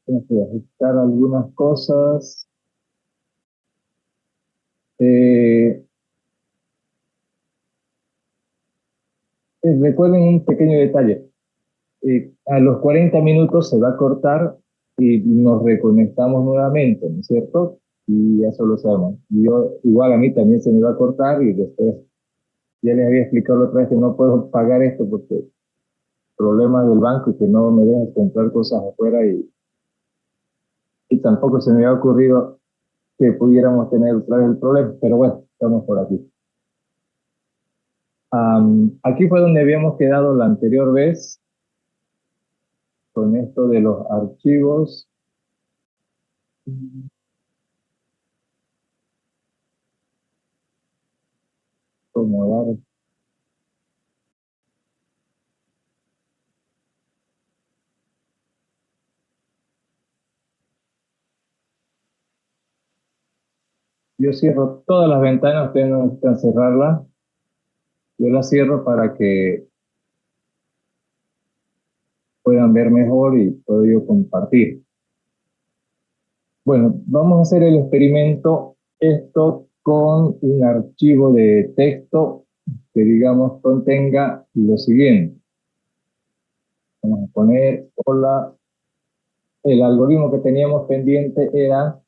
Tengo que ajustar algunas cosas. Recuerden un pequeño detalle. A los 40 minutos se va a cortar y nos reconectamos nuevamente, ¿no es cierto? Y eso lo sabemos. Y yo, igual a mí también se me va a cortar y después ya les había explicado la otra vez que no puedo pagar esto porque problemas del banco y que no me dejan comprar cosas afuera y tampoco se me había ocurrido que pudiéramos tener otra vez el problema, pero bueno, estamos por aquí. Aquí fue donde habíamos quedado la anterior vez con esto de los archivos. Acomodar. Yo cierro todas las ventanas, ustedes no necesitan cerrarlas. Yo las cierro para que puedan ver mejor y puedo yo compartir. Bueno, vamos a hacer el experimento, esto con un archivo de texto que, digamos, contenga lo siguiente. Vamos a poner, hola, el algoritmo que teníamos pendiente era,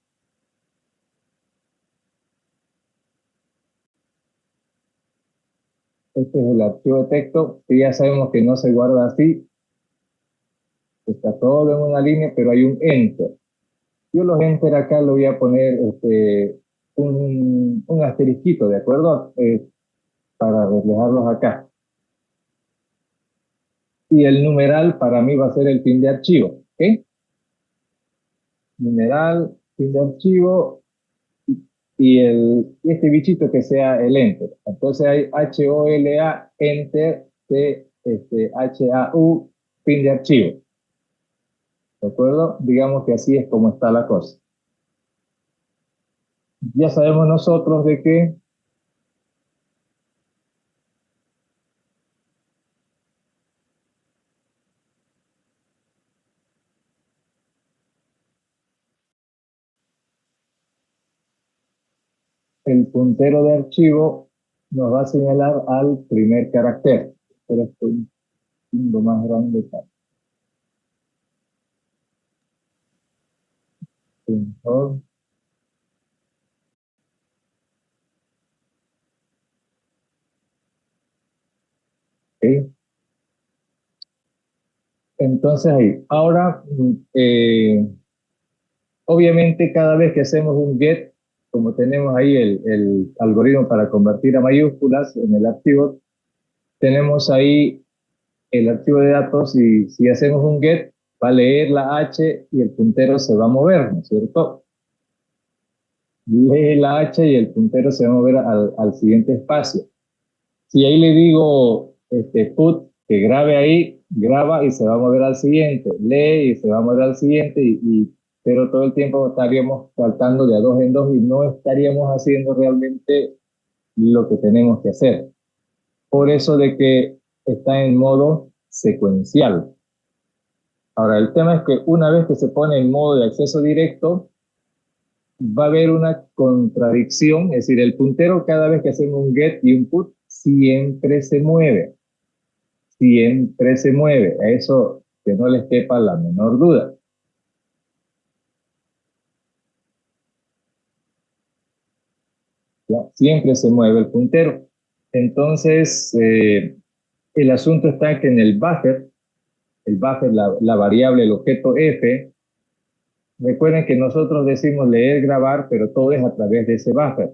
este es el archivo de texto, que ya sabemos que no se guarda así, está todo en una línea, pero hay un enter. Yo los enter acá lo voy a poner un asterisquito, ¿de acuerdo? Para reflejarlos acá. Y el numeral para mí va a ser el fin de archivo, ¿ok? Numeral, fin de archivo, y este bichito que sea el enter. Entonces hay HOLA, enter, HAU, fin de archivo. ¿De acuerdo? Digamos que así es como está la cosa. Ya sabemos nosotros de que el puntero de archivo nos va a señalar al primer carácter. Pero esto es un poquito más grande. Punto. ¿Ok? Entonces ahí, ahora, obviamente cada vez que hacemos un get, como tenemos ahí el algoritmo para convertir a mayúsculas en el archivo, tenemos ahí el archivo de datos y si hacemos un get, va a leer la H y el puntero se va a mover, ¿no es cierto? Lee la H y el puntero se va a mover al siguiente espacio. Si ahí le digo put, que grabe ahí, graba y se va a mover al siguiente, lee y se va a mover al siguiente, pero todo el tiempo estaríamos saltando de a dos en dos y no estaríamos haciendo realmente lo que tenemos que hacer. Por eso de que está en modo secuencial. Ahora, el tema es que una vez que se pone en modo de acceso directo, va a haber una contradicción, es decir, el puntero cada vez que hacemos un get y un put siempre se mueve. Siempre se mueve. A eso que no les quepa la menor duda. ¿Ya? Siempre se mueve el puntero. Entonces, el asunto está que en el buffer, la variable, el objeto f, recuerden que nosotros decimos leer, grabar, pero todo es a través de ese buffer.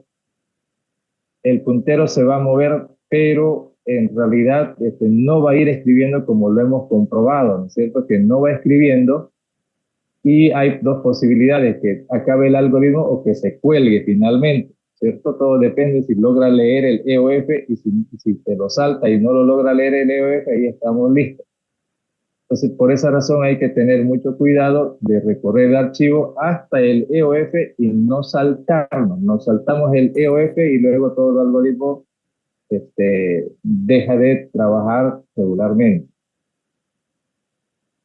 El puntero se va a mover, pero en realidad no va a ir escribiendo como lo hemos comprobado, ¿no es cierto? Que no va escribiendo. Y hay dos posibilidades, que acabe el algoritmo o que se cuelgue finalmente, ¿cierto? Todo depende si logra leer el EOF y si te lo salta y no lo logra leer el EOF, ahí estamos listos. Entonces, por esa razón hay que tener mucho cuidado de recorrer el archivo hasta el EOF y no saltarnos. Nos saltamos el EOF y luego todo el algoritmo deja de trabajar regularmente.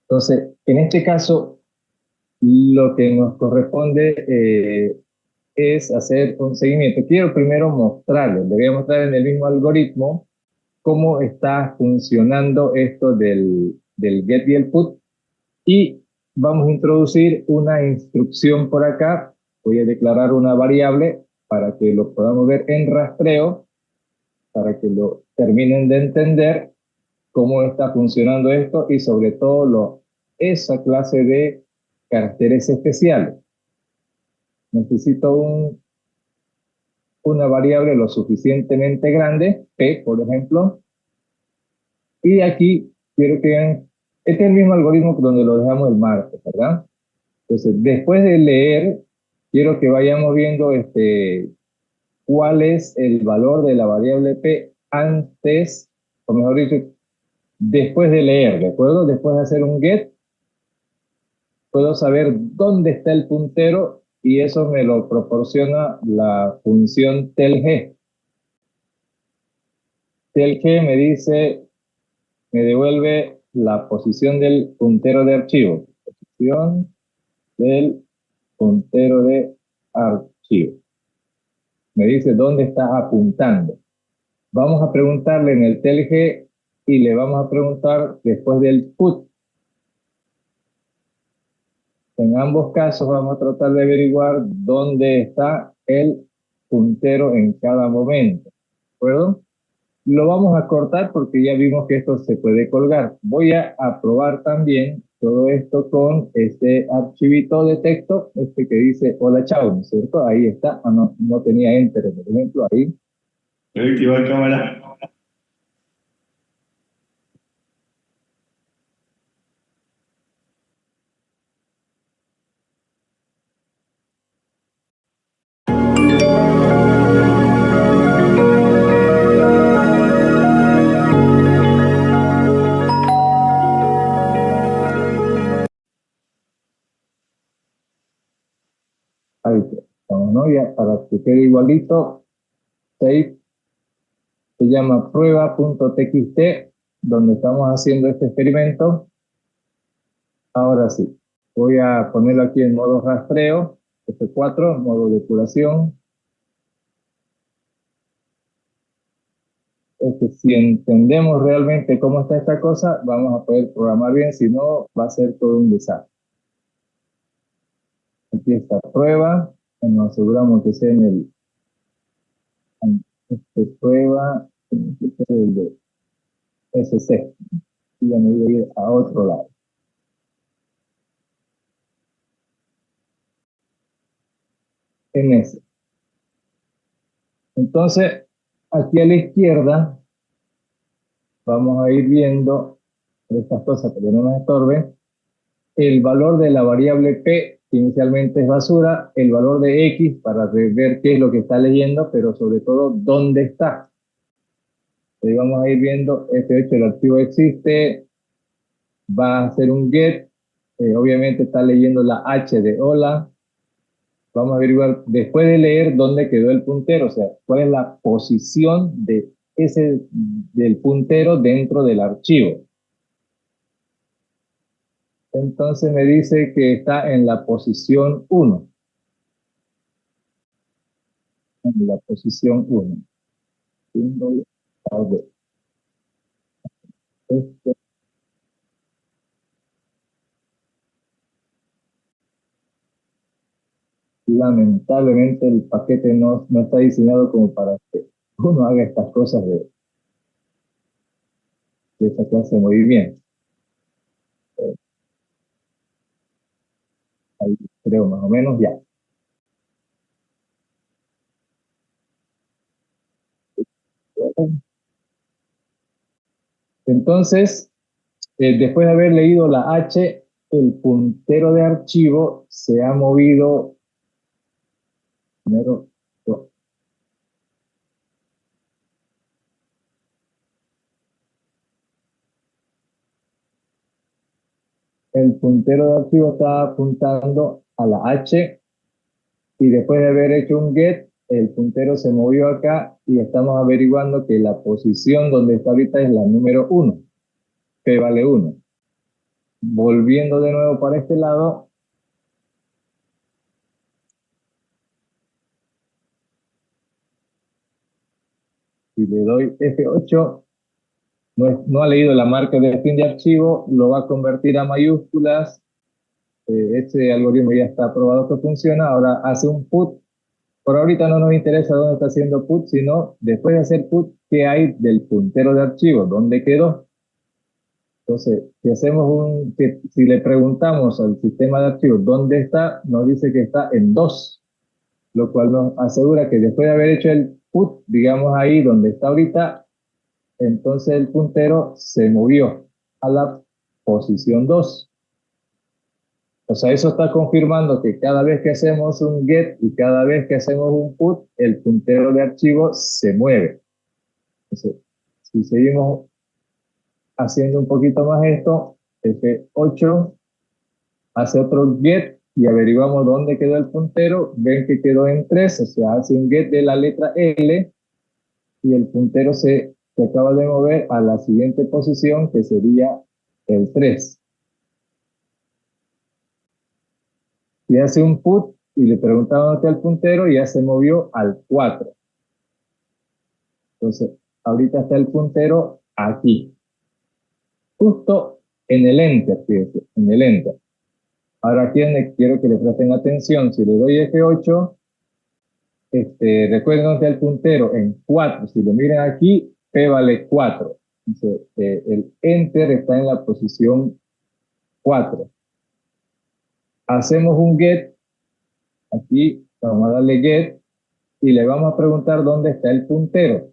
Entonces, en este caso, lo que nos corresponde es hacer un seguimiento. Quiero primero mostrarles, les voy a mostrar en el mismo algoritmo cómo está funcionando esto del get y el put, y vamos a introducir una instrucción por acá. Voy a declarar una variable para que lo podamos ver en rastreo, para que lo terminen de entender cómo está funcionando esto y sobre todo esa clase de caracteres especiales. Necesito una variable lo suficientemente grande, p, por ejemplo, y aquí quiero que vean, este es el mismo algoritmo donde lo dejamos el martes, ¿verdad? Entonces, después de leer, quiero que vayamos viendo cuál es el valor de la variable p antes, o mejor dicho, después de leer, ¿de acuerdo? Después de hacer un get, puedo saber dónde está el puntero y eso me lo proporciona la función telg. Telg me dice, me devuelve la posición del puntero de archivo. Posición del puntero de archivo. Me dice dónde está apuntando. Vamos a preguntarle en el telg y le vamos a preguntar después del put. En ambos casos vamos a tratar de averiguar dónde está el puntero en cada momento. ¿De acuerdo? Lo vamos a cortar porque ya vimos que esto se puede colgar. Voy a probar también todo esto con este archivito de texto, que dice hola chao, ¿no es cierto? Ahí está. Ah, no, no tenía enter, por ejemplo, ahí. Activar cámara. Ahí estamos, ¿no? Ya para que quede igualito, save, se llama prueba.txt, donde estamos haciendo este experimento. Ahora sí, voy a ponerlo aquí en modo rastreo, F4, modo depuración. Si entendemos realmente cómo está esta cosa, vamos a poder programar bien, si no, va a ser todo un desastre. Aquí está prueba, nos aseguramos que sea en prueba, el de SC, y ya me voy a ir a otro lado. En ese. Entonces, aquí a la izquierda, vamos a ir viendo estas cosas que no nos estorben. El valor de la variable p, que inicialmente es basura, el valor de x para ver qué es lo que está leyendo, pero sobre todo dónde está. Ahí vamos a ir viendo, este hecho, el archivo existe, va a hacer un get, obviamente está leyendo la h de hola. Vamos a averiguar, después de leer, dónde quedó el puntero, o sea, cuál es la posición del puntero dentro del archivo. Entonces me dice que está en la posición 1. En la posición 1. Este, lamentablemente el paquete no está diseñado como para que uno haga estas cosas de esta clase de movimiento. Ahí creo más o menos ya. Entonces, después de haber leído la H, el puntero de archivo se ha movido. Primero, el puntero de archivo está apuntando a la H y después de haber hecho un get, el puntero se movió acá y estamos averiguando que la posición donde está ahorita es la número 1. P vale 1. Volviendo de nuevo para este lado, Si le doy F8, no ha leído la marca de fin de archivo, lo va a convertir a mayúsculas. Este algoritmo ya está probado que funciona. Ahora hace un put. Por ahorita no nos interesa dónde está haciendo put, sino después de hacer put, ¿qué hay del puntero de archivo? ¿Dónde quedó? Entonces, si le preguntamos al sistema de archivos dónde está, nos dice que está en 2, lo cual nos asegura que después de haber hecho el put, digamos ahí donde está ahorita, entonces el puntero se movió a la posición 2. O sea, eso está confirmando que cada vez que hacemos un get y cada vez que hacemos un put, el puntero de archivo se mueve. Entonces, si seguimos haciendo un poquito más esto, F8 hace otro get y averiguamos dónde quedó el puntero. Ven que quedó en 3, o sea, hace un get de la letra L y el puntero se acaba de mover a la siguiente posición, que sería el 3. Y hace un put y le preguntaba dónde está el puntero y ya se movió al 4. Entonces, ahorita está el puntero aquí, justo en el enter, fíjense, en el enter. Ahora aquí quiero que le presten atención. Si le doy F8, recuerden dónde está el puntero, en 4. Si lo miran aquí, P vale 4. Entonces, el enter está en la posición 4. Hacemos un get, aquí vamos a darle get, y le vamos a preguntar dónde está el puntero.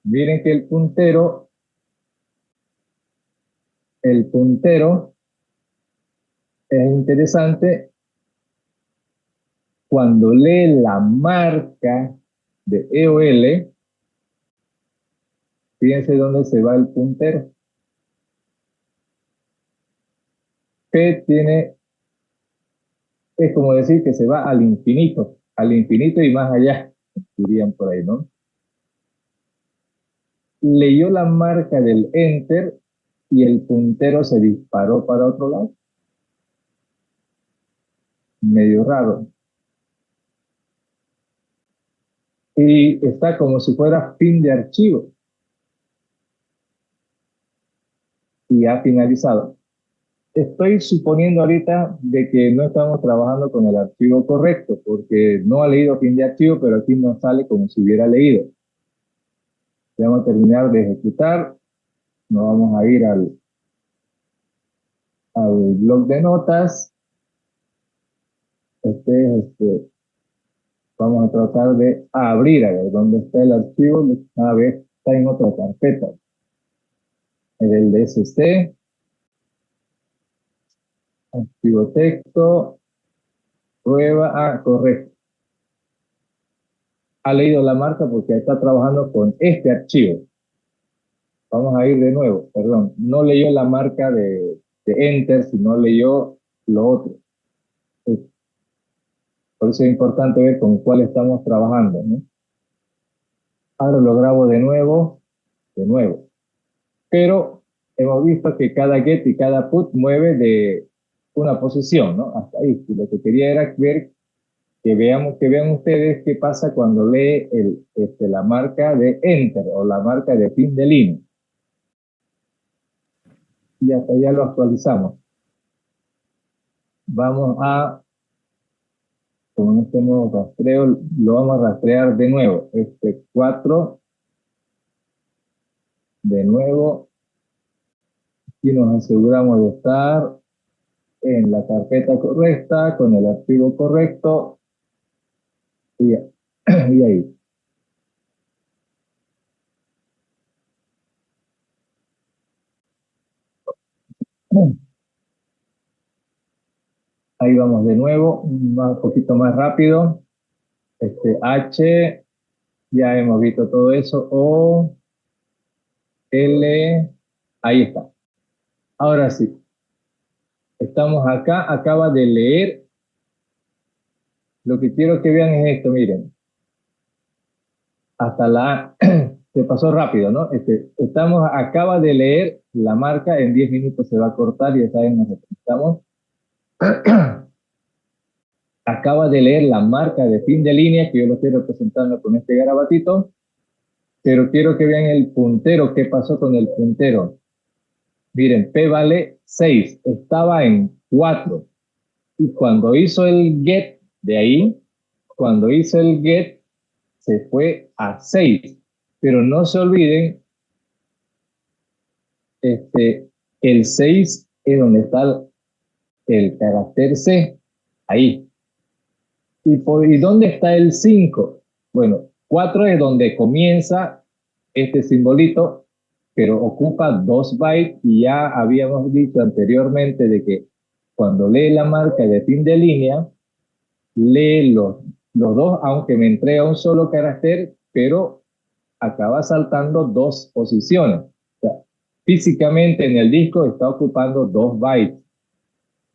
Miren que el puntero es interesante cuando lee la marca de EOL. Fíjense dónde se va el puntero. P es como decir que se va al infinito y más allá, dirían por ahí, ¿no? Leyó la marca del enter y el puntero se disparó para otro lado. Medio raro. Y está como si fuera fin de archivo. Y ha finalizado. Estoy suponiendo ahorita de que no estamos trabajando con el archivo correcto, porque no ha leído fin de archivo, pero aquí nos sale como si hubiera leído. Ya vamos a terminar de ejecutar. Nos vamos a ir al blog de notas. Vamos a tratar de abrir, a ver dónde está el archivo. A ver, está en otra carpeta. En el DSC, archivo texto, prueba, correcto. Ha leído la marca porque está trabajando con este archivo. Vamos a ir de nuevo, perdón. No leyó la marca de Enter, sino leyó lo otro. Por eso es importante ver con cuál estamos trabajando, ¿no? Ahora lo grabo de nuevo. Pero hemos visto que cada get y cada put mueve de una posición, ¿no? Hasta ahí. Y lo que quería era ver que vean ustedes qué pasa cuando lee la marca de Enter o la marca de fin de línea. Y hasta ya lo actualizamos. Vamos a, con este nuevo rastreo, lo vamos a rastrear de nuevo. 4, de nuevo. Y nos aseguramos de estar en la carpeta correcta, con el archivo correcto. Y ahí. Ahí vamos de nuevo, un poquito más rápido. H, ya hemos visto todo eso. O, L, ahí está. Ahora sí, estamos acá, acaba de leer. Lo que quiero que vean es esto, miren. Hasta la se pasó rápido, ¿no? Acaba de leer la marca, en 10 minutos se va a cortar y ya saben, nos estamos. Acaba de leer la marca de fin de línea, que yo lo estoy representando con este garabatito. Pero quiero que vean el puntero, qué pasó con el puntero. Miren, P vale 6, estaba en 4. Y cuando hizo el get de ahí, cuando hizo el get, se fue a 6. Pero no se olviden, el 6 es donde está el carácter C, ahí. ¿Y dónde está el 5? Bueno, 4 es donde comienza este simbolito, pero ocupa 2 bytes y ya habíamos dicho anteriormente de que cuando lee la marca de fin de línea, lee los dos, aunque me entrega un solo carácter, pero acaba saltando 2 posiciones. O sea, físicamente en el disco está ocupando 2 bytes.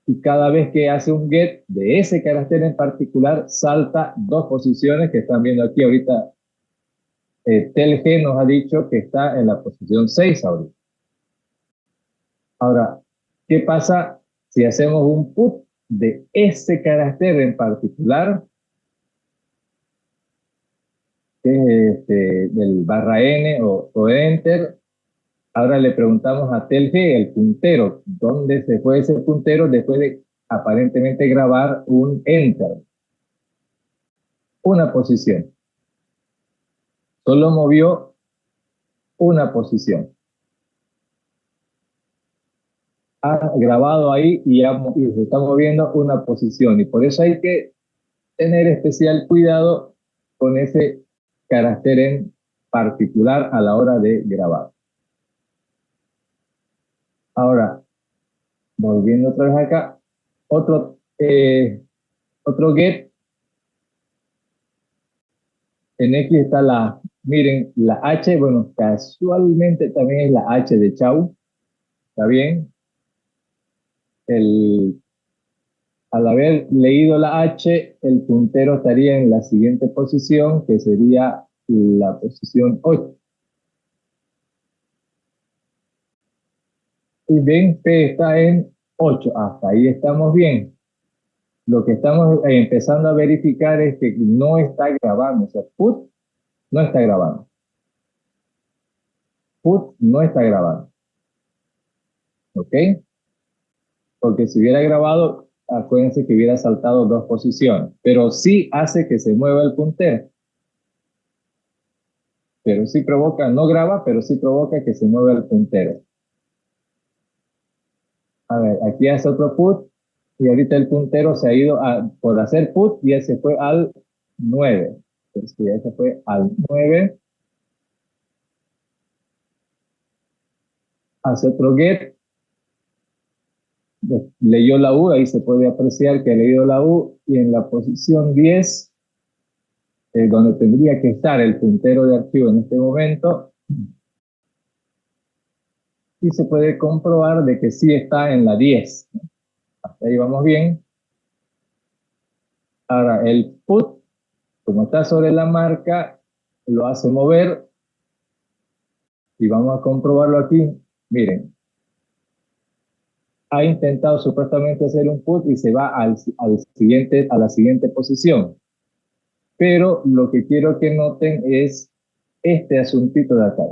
Y cada vez que hace un get de ese carácter en particular, salta 2 posiciones que están viendo aquí ahorita. TLG nos ha dicho que está en la posición 6 ahorita. Ahora, ¿qué pasa si hacemos un put de ese carácter en particular? Que es del barra N o Enter. Ahora le preguntamos a TLG, el puntero, ¿dónde se fue ese puntero después de aparentemente grabar un Enter? Una posición. Solo movió una posición. Ha grabado ahí y se está moviendo una posición. Y por eso hay que tener especial cuidado con ese carácter en particular a la hora de grabar. Ahora, volviendo otra vez acá, otro get. En X está miren, la H, bueno, casualmente también es la H de Chau, ¿está bien? Al haber leído la H, el puntero estaría en la siguiente posición, que sería la posición 8. Y ven, P está en 8, hasta ahí estamos bien. Lo que estamos empezando a verificar es que no está grabando, o sea, put no está grabando. Put no está grabando. ¿Ok? Porque si hubiera grabado, acuérdense que hubiera saltado 2 posiciones, pero sí hace que se mueva el puntero. Pero sí provoca, no graba, pero sí provoca que se mueva el puntero. A ver, aquí hace otro put y ahorita el puntero se ha ido por hacer put y ya se fue al 9. Entonces ya se fue al 9. Hace otro get. Leyó la U, ahí se puede apreciar que ha leído la U y en la posición 10, donde tendría que estar el puntero de archivo en este momento, y se puede comprobar de que sí está en la 10. Hasta ahí vamos bien. Ahora, el put, como está sobre la marca, lo hace mover. Y vamos a comprobarlo aquí. Miren, ha intentado supuestamente hacer un put y se va a la siguiente posición. Pero lo que quiero que noten es este asuntito de acá.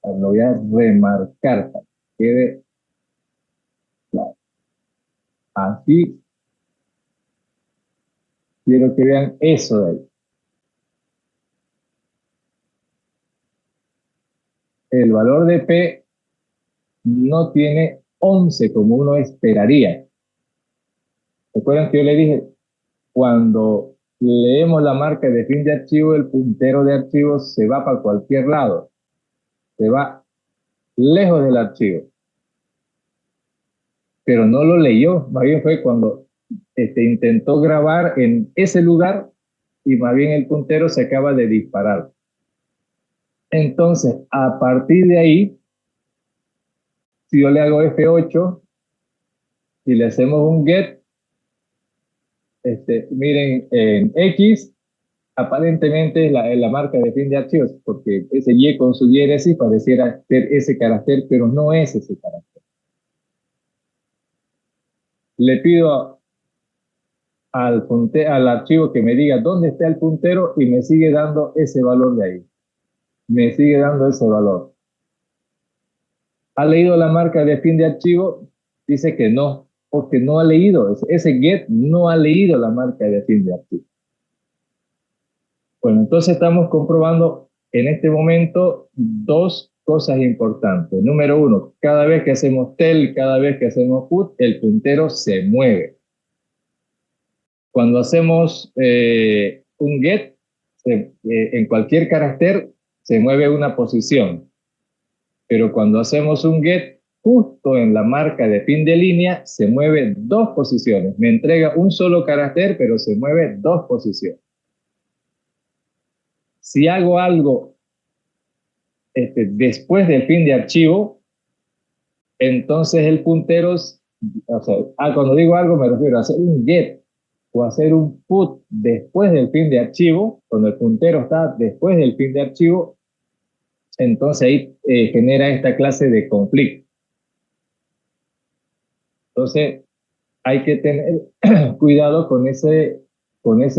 Lo voy a remarcar para que quede claro. Aquí quiero que vean eso de ahí. El valor de P no tiene 11 como uno esperaría. ¿Recuerdan que yo le dije? Cuando leemos la marca de fin de archivo, el puntero de archivo se va para cualquier lado. Se va lejos del archivo. Pero no lo leyó. Más bien fue cuando intentó grabar en ese lugar y más bien el puntero se acaba de disparar. Entonces, a partir de ahí, si yo le hago F8 y le hacemos un get, miren, en X, aparentemente es la marca de fin de archivos, porque ese Y con su diéresis pareciera ser ese carácter, pero no es ese carácter. Le pido al archivo que me diga dónde está el puntero y me sigue dando ese valor de ahí. me sigue dando ese valor. ¿Ha leído la marca de fin de archivo? Dice que no, porque no ha leído. Ese get no ha leído la marca de fin de archivo. Bueno, entonces estamos comprobando en este momento dos cosas importantes. Número uno, cada vez que hacemos tel, cada vez que hacemos put, el puntero se mueve. Cuando hacemos un get, en cualquier carácter se mueve una posición. Pero cuando hacemos un get, justo en la marca de fin de línea, se mueve dos posiciones. Me entrega un solo carácter, pero se mueve dos posiciones. Si hago algo después del fin de archivo, entonces el puntero, o sea, cuando digo algo me refiero a hacer un get o hacer un put después del fin de archivo, cuando el puntero está después del fin de archivo, entonces ahí genera esta clase de conflicto. Entonces hay que tener cuidado con ese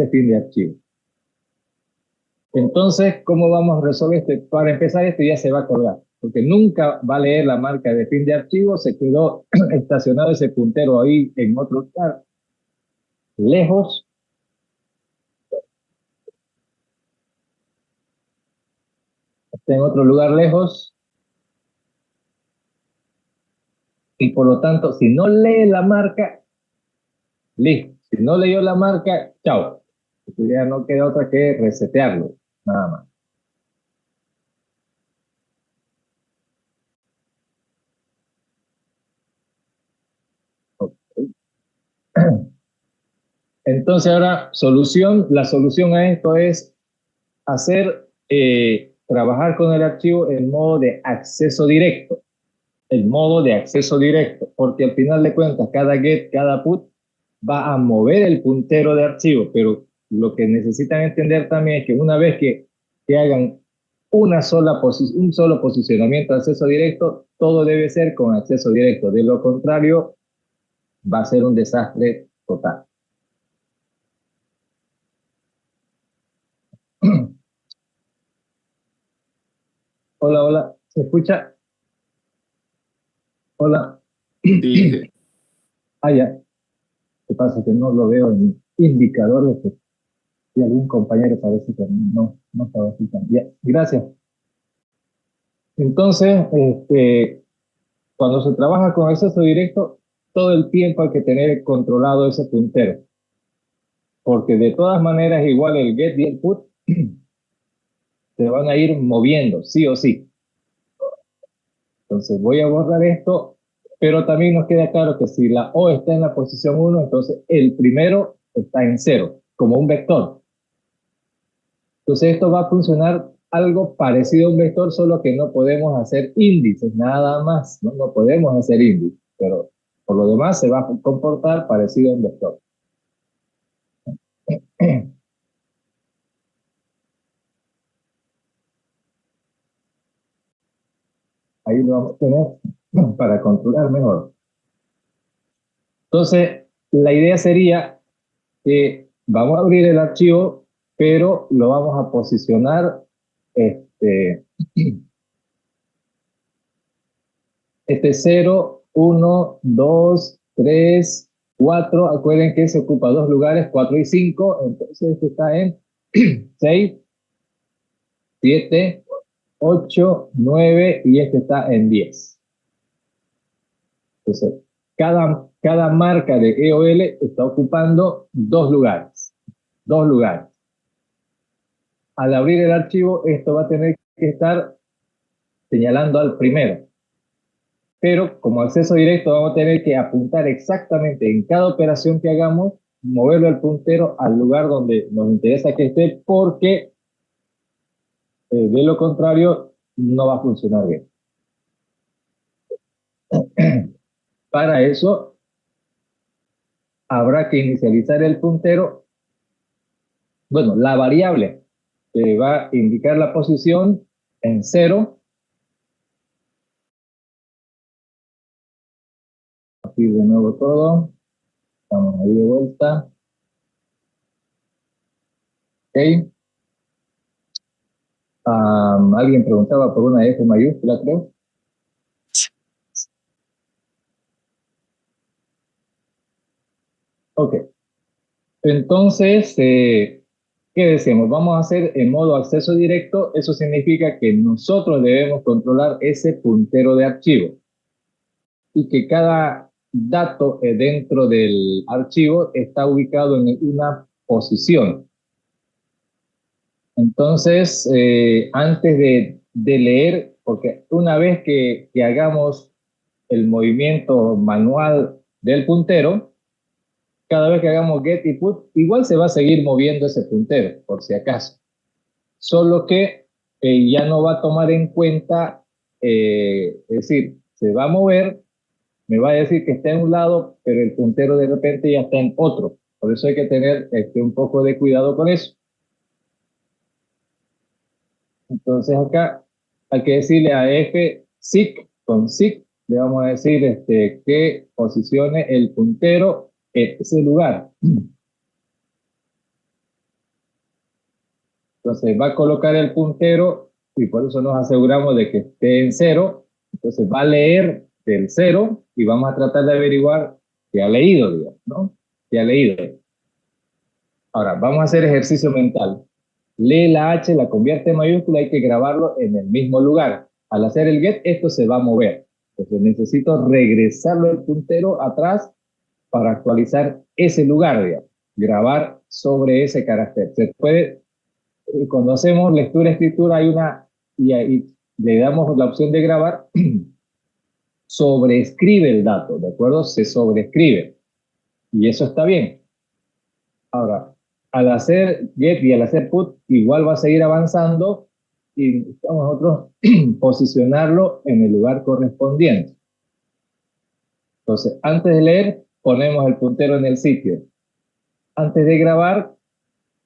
fin de archivo. Entonces, ¿cómo vamos a resolver esto? Para empezar, esto ya se va a acordar, porque nunca va a leer la marca de fin de archivo, se quedó estacionado ese puntero ahí en otro lugar, lejos. Está en otro lugar lejos, y por lo tanto, si no lee la marca, listo. Si no leyó la marca, chao. Ya no queda otra que resetearlo, nada más. Okay. Entonces ahora, la solución a esto es trabajar con el archivo en modo de acceso directo, el modo de acceso directo, porque al final de cuentas cada get, cada put va a mover el puntero de archivo, pero lo que necesitan entender también es que una vez que hagan un solo posicionamiento de acceso directo, todo debe ser con acceso directo, de lo contrario va a ser un desastre total. Hola, hola, ¿se escucha? Hola. Sí, Ya. ¿Qué pasa? Que no lo veo en indicadores y algún compañero parece que no estaba así tan bien. Gracias. Entonces, cuando se trabaja con acceso directo, todo el tiempo hay que tener controlado ese puntero, porque de todas maneras igual el get y el put se van a ir moviendo, sí o sí. Entonces voy a borrar esto, pero también nos queda claro que si la O está en la posición 1, entonces el primero está en 0, como un vector. Entonces esto va a funcionar algo parecido a un vector, solo que no podemos hacer índices, nada más, ¿no? No podemos hacer índices, pero por lo demás se va a comportar parecido a un vector. Ahí lo vamos a tener para controlar mejor. Entonces, la idea sería que vamos a abrir el archivo, pero lo vamos a posicionar este 0, 1, 2, 3, 4. Acuerden que se ocupa dos lugares, 4 y 5. Entonces este está en 6, 7, 8, 9 y este está en 10. Entonces, cada marca de EOL está ocupando dos lugares. Dos lugares. Al abrir el archivo, esto va a tener que estar señalando al primero. Pero como acceso directo vamos a tener que apuntar exactamente en cada operación que hagamos, moverlo el puntero al lugar donde nos interesa que esté, porque de lo contrario no va a funcionar bien. Para eso habrá que inicializar el puntero, bueno, la variable que va a indicar la posición en 0. Aquí de nuevo todo, estamos ahí de vuelta. Ok. Alguien preguntaba por una F mayúscula, creo. Ok. Entonces, ¿qué decimos? Vamos a hacer en modo acceso directo. Eso significa que nosotros debemos controlar ese puntero de archivo y que cada dato dentro del archivo está ubicado en una posición. Entonces, antes de leer, porque una vez que hagamos el movimiento manual del puntero, cada vez que hagamos get y put, igual se va a seguir moviendo ese puntero, por si acaso. Solo que ya no va a tomar en cuenta, es decir, se va a mover, me va a decir que está en un lado, pero el puntero de repente ya está en otro. Por eso hay que tener un poco de cuidado con eso. Entonces acá hay que decirle a fsic, con sic, le vamos a decir que posicione el puntero en ese lugar. Entonces va a colocar el puntero y por eso nos aseguramos de que esté en cero. Entonces va a leer del cero y vamos a tratar de averiguar qué ha leído, digamos, ¿no? ¿Qué ha leído? Ahora, vamos a hacer ejercicio mental. Lee la H, la convierte en mayúscula, hay que grabarlo en el mismo lugar. Al hacer el get, esto se va a mover. Entonces necesito regresarlo el puntero atrás para actualizar ese lugar, digamos. Grabar sobre ese carácter. Se puede, cuando hacemos lectura-escritura hay una, y ahí le damos la opción de grabar, sobreescribe el dato, ¿de acuerdo? Se sobreescribe. Y eso está bien. Ahora, al hacer get y al hacer put, igual va a seguir avanzando y necesitamos nosotros posicionarlo en el lugar correspondiente. Entonces, antes de leer, ponemos el puntero en el sitio. Antes de grabar,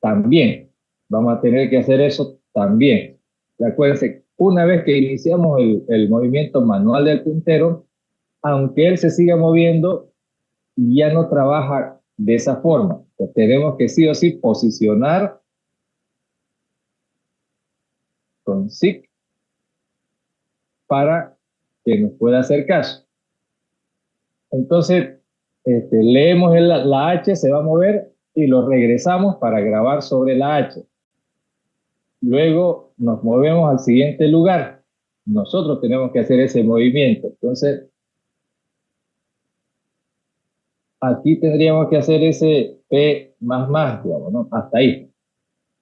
también. Vamos a tener que hacer eso también. Acuérdense, una vez que iniciamos el movimiento manual del puntero, aunque él se siga moviendo, ya no trabaja de esa forma. Pues tenemos que sí o sí posicionar con SIC para que nos pueda hacer caso. Entonces, leemos la H, se va a mover y lo regresamos para grabar sobre la H. Luego nos movemos al siguiente lugar. Nosotros tenemos que hacer ese movimiento. Entonces, aquí tendríamos que hacer ese P más, digamos, ¿no? Hasta ahí.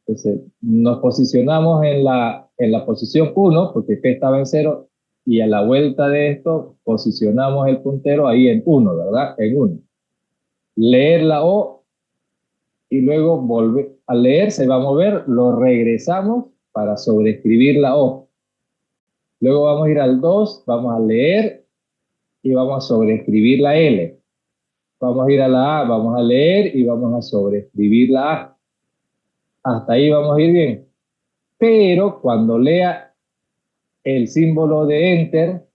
Entonces, nos posicionamos en la posición 1, porque P estaba en 0, y a la vuelta de esto posicionamos el puntero ahí en 1, ¿verdad? En 1. Leer la O y luego volver a leer, se va a mover, lo regresamos para sobreescribir la O. Luego vamos a ir al 2, vamos a leer y vamos a sobreescribir la L. Vamos a ir a la A, vamos a leer y vamos a sobreescribir la A. Hasta ahí vamos a ir bien. Pero cuando lea el símbolo de Enter,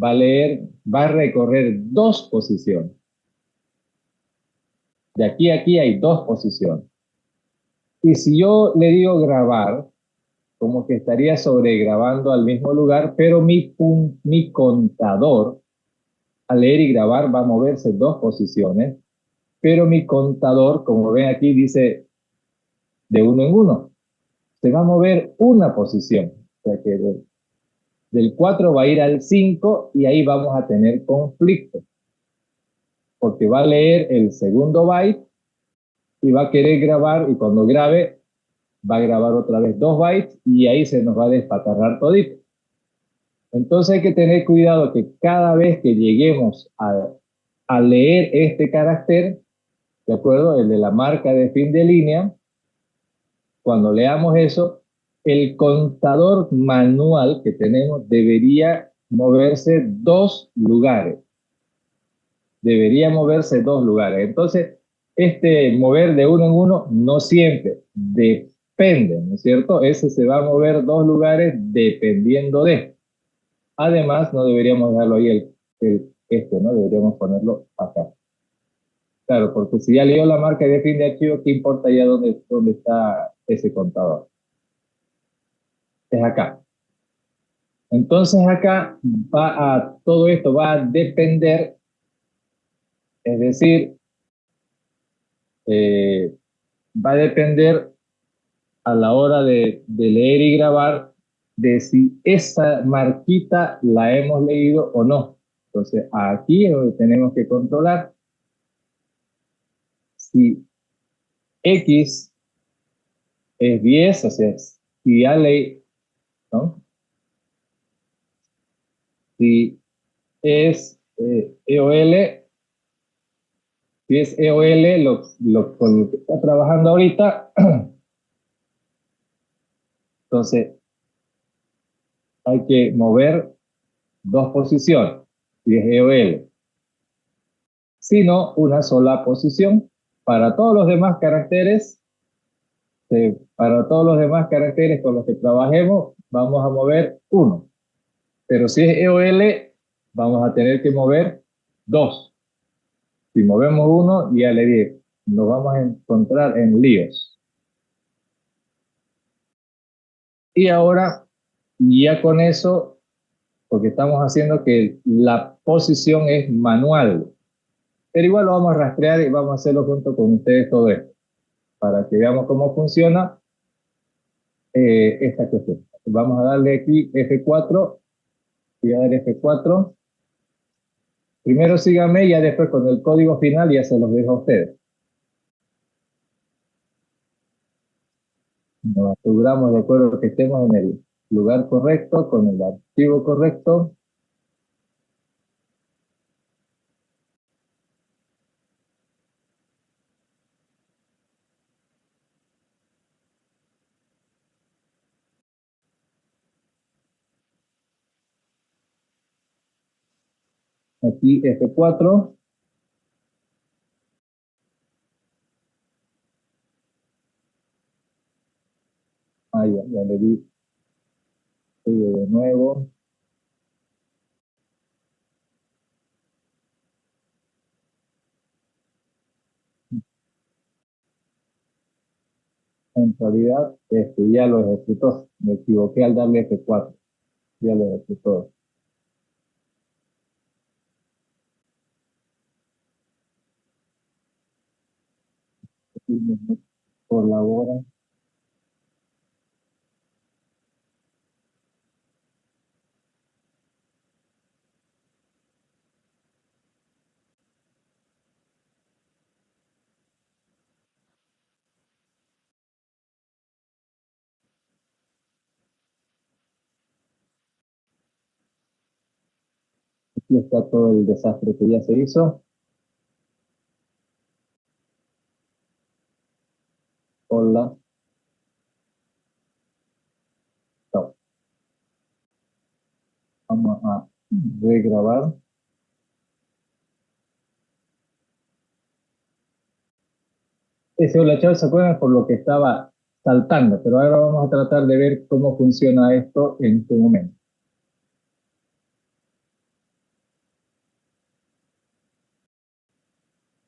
va a leer, va a recorrer dos posiciones. De aquí a aquí hay dos posiciones. Y si yo le digo grabar, como que estaría sobregrabando al mismo lugar, pero mi contador, al leer y grabar, va a moverse dos posiciones, pero mi contador, como ven aquí, dice de uno en uno. Se va a mover una posición. O sea que del 4 va a ir al 5 y ahí vamos a tener conflicto. Porque va a leer el segundo byte y va a querer grabar y cuando grabe va a grabar otra vez 2 bytes y ahí se nos va a despatarrar todito. Entonces hay que tener cuidado que cada vez que lleguemos a leer este carácter, ¿de acuerdo? El de la marca de fin de línea, cuando leamos eso, el contador manual que tenemos debería moverse dos lugares. Debería moverse dos lugares. Entonces, mover de uno en uno no siempre, depende, ¿no es cierto? Ese se va a mover dos lugares dependiendo de. Además, no deberíamos dejarlo ahí ¿no? Deberíamos ponerlo acá. Claro, porque si ya leyó la marca de fin de archivo, ¿qué importa ya dónde está ese contador? es acá. Entonces acá todo esto va a depender, es decir, va a depender a la hora de leer y grabar de si esa marquita la hemos leído o no. Entonces aquí es donde tenemos que controlar si X es 10, o sea, si ya leí, ¿no? Si es EOL, si es EOL con lo que está trabajando ahorita, entonces hay que mover dos posiciones, si es EOL. Si no, una sola posición. Para todos los demás caracteres, para todos los demás caracteres con los que trabajemos, vamos a mover uno. Pero si es EOL, vamos a tener que mover dos. Si movemos uno, ya le dije, nos vamos a encontrar en líos. Y ahora, ya con eso, porque estamos haciendo que la posición es manual, pero igual lo vamos a rastrear y vamos a hacerlo junto con ustedes todo esto, para que veamos cómo funciona esta cuestión. Vamos a darle aquí F4, voy a dar F4. Primero síganme y ya después con el código final ya se los dejo a ustedes. Nos aseguramos de acuerdo que estemos en el lugar correcto, con el archivo correcto. Aquí F4. Ah, ya le di de nuevo. En realidad, ya lo ejecutó. Me equivoqué al darle F4. Ya lo ejecutó. Colabora. Aquí está todo el desastre que ya se hizo. Hola. Chao. Vamos a regrabar. Ese hola, chao, se acuerdan por lo que estaba saltando, pero ahora vamos a tratar de ver cómo funciona esto en este momento.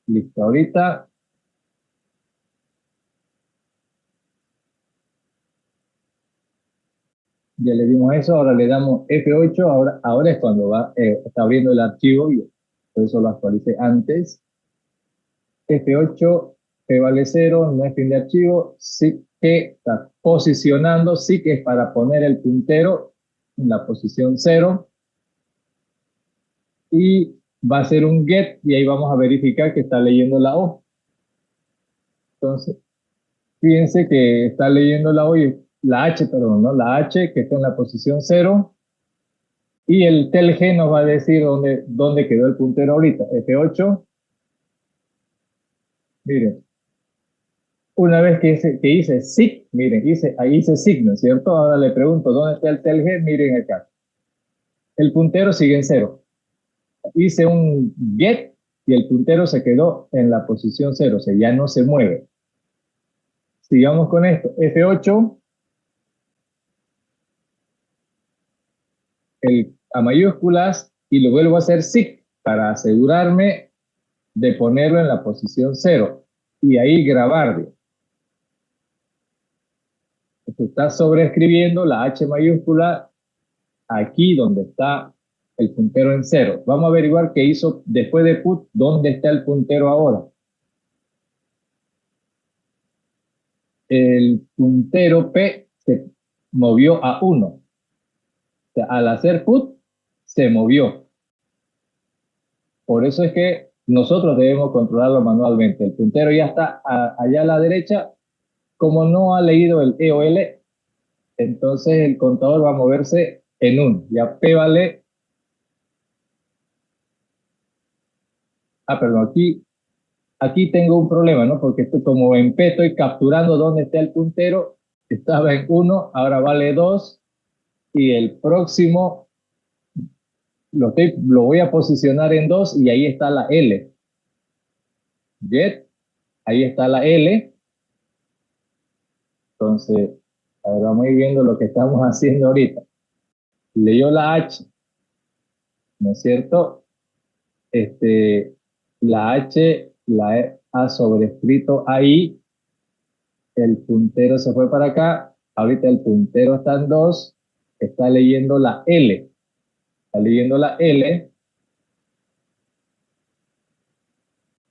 Listo, ahorita ya le dimos eso, ahora le damos F8, ahora es cuando está abriendo el archivo, y por eso lo actualicé antes. F8, P vale 0, no es fin de archivo, sí que está posicionando, sí que es para poner el puntero en la posición 0, y va a ser un get, y ahí vamos a verificar que está leyendo la O. Entonces, fíjense que está leyendo la H, perdón, ¿no? La H que está en la posición 0, y el telg nos va a decir dónde quedó el puntero ahorita. F8, miren, una vez que hice sig, miren, ahí hice signo, ¿cierto? Ahora le pregunto, ¿dónde está el telg? Miren acá. El puntero sigue en 0. Hice un get y el puntero se quedó en la posición 0, o sea, ya no se mueve. Sigamos con esto. F8, a mayúsculas, y lo vuelvo a hacer sig para asegurarme de ponerlo en la posición 0 y ahí grabarlo. Se está sobreescribiendo la H mayúscula aquí donde está el puntero en 0. Vamos a averiguar qué hizo después de put, dónde está el puntero ahora. El puntero P se movió a 1. O sea, al hacer put, se movió. Por eso es que nosotros debemos controlarlo manualmente. El puntero ya está allá a la derecha. Como no ha leído el E o L, entonces el contador va a moverse en 1. Ya P vale. Perdón, aquí tengo un problema, ¿no? Porque esto, como en P estoy capturando dónde está el puntero, estaba en 1, ahora vale 2, y el próximo lo voy a posicionar en 2 y ahí está la L. Get, ahí está la L. Entonces, ahora vamos a ir viendo lo que estamos haciendo ahorita. Leyó la H, ¿no es cierto? La H la ha sobrescrito ahí, el puntero se fue para acá, ahorita el puntero está en 2, está leyendo la L, está leyendo la L,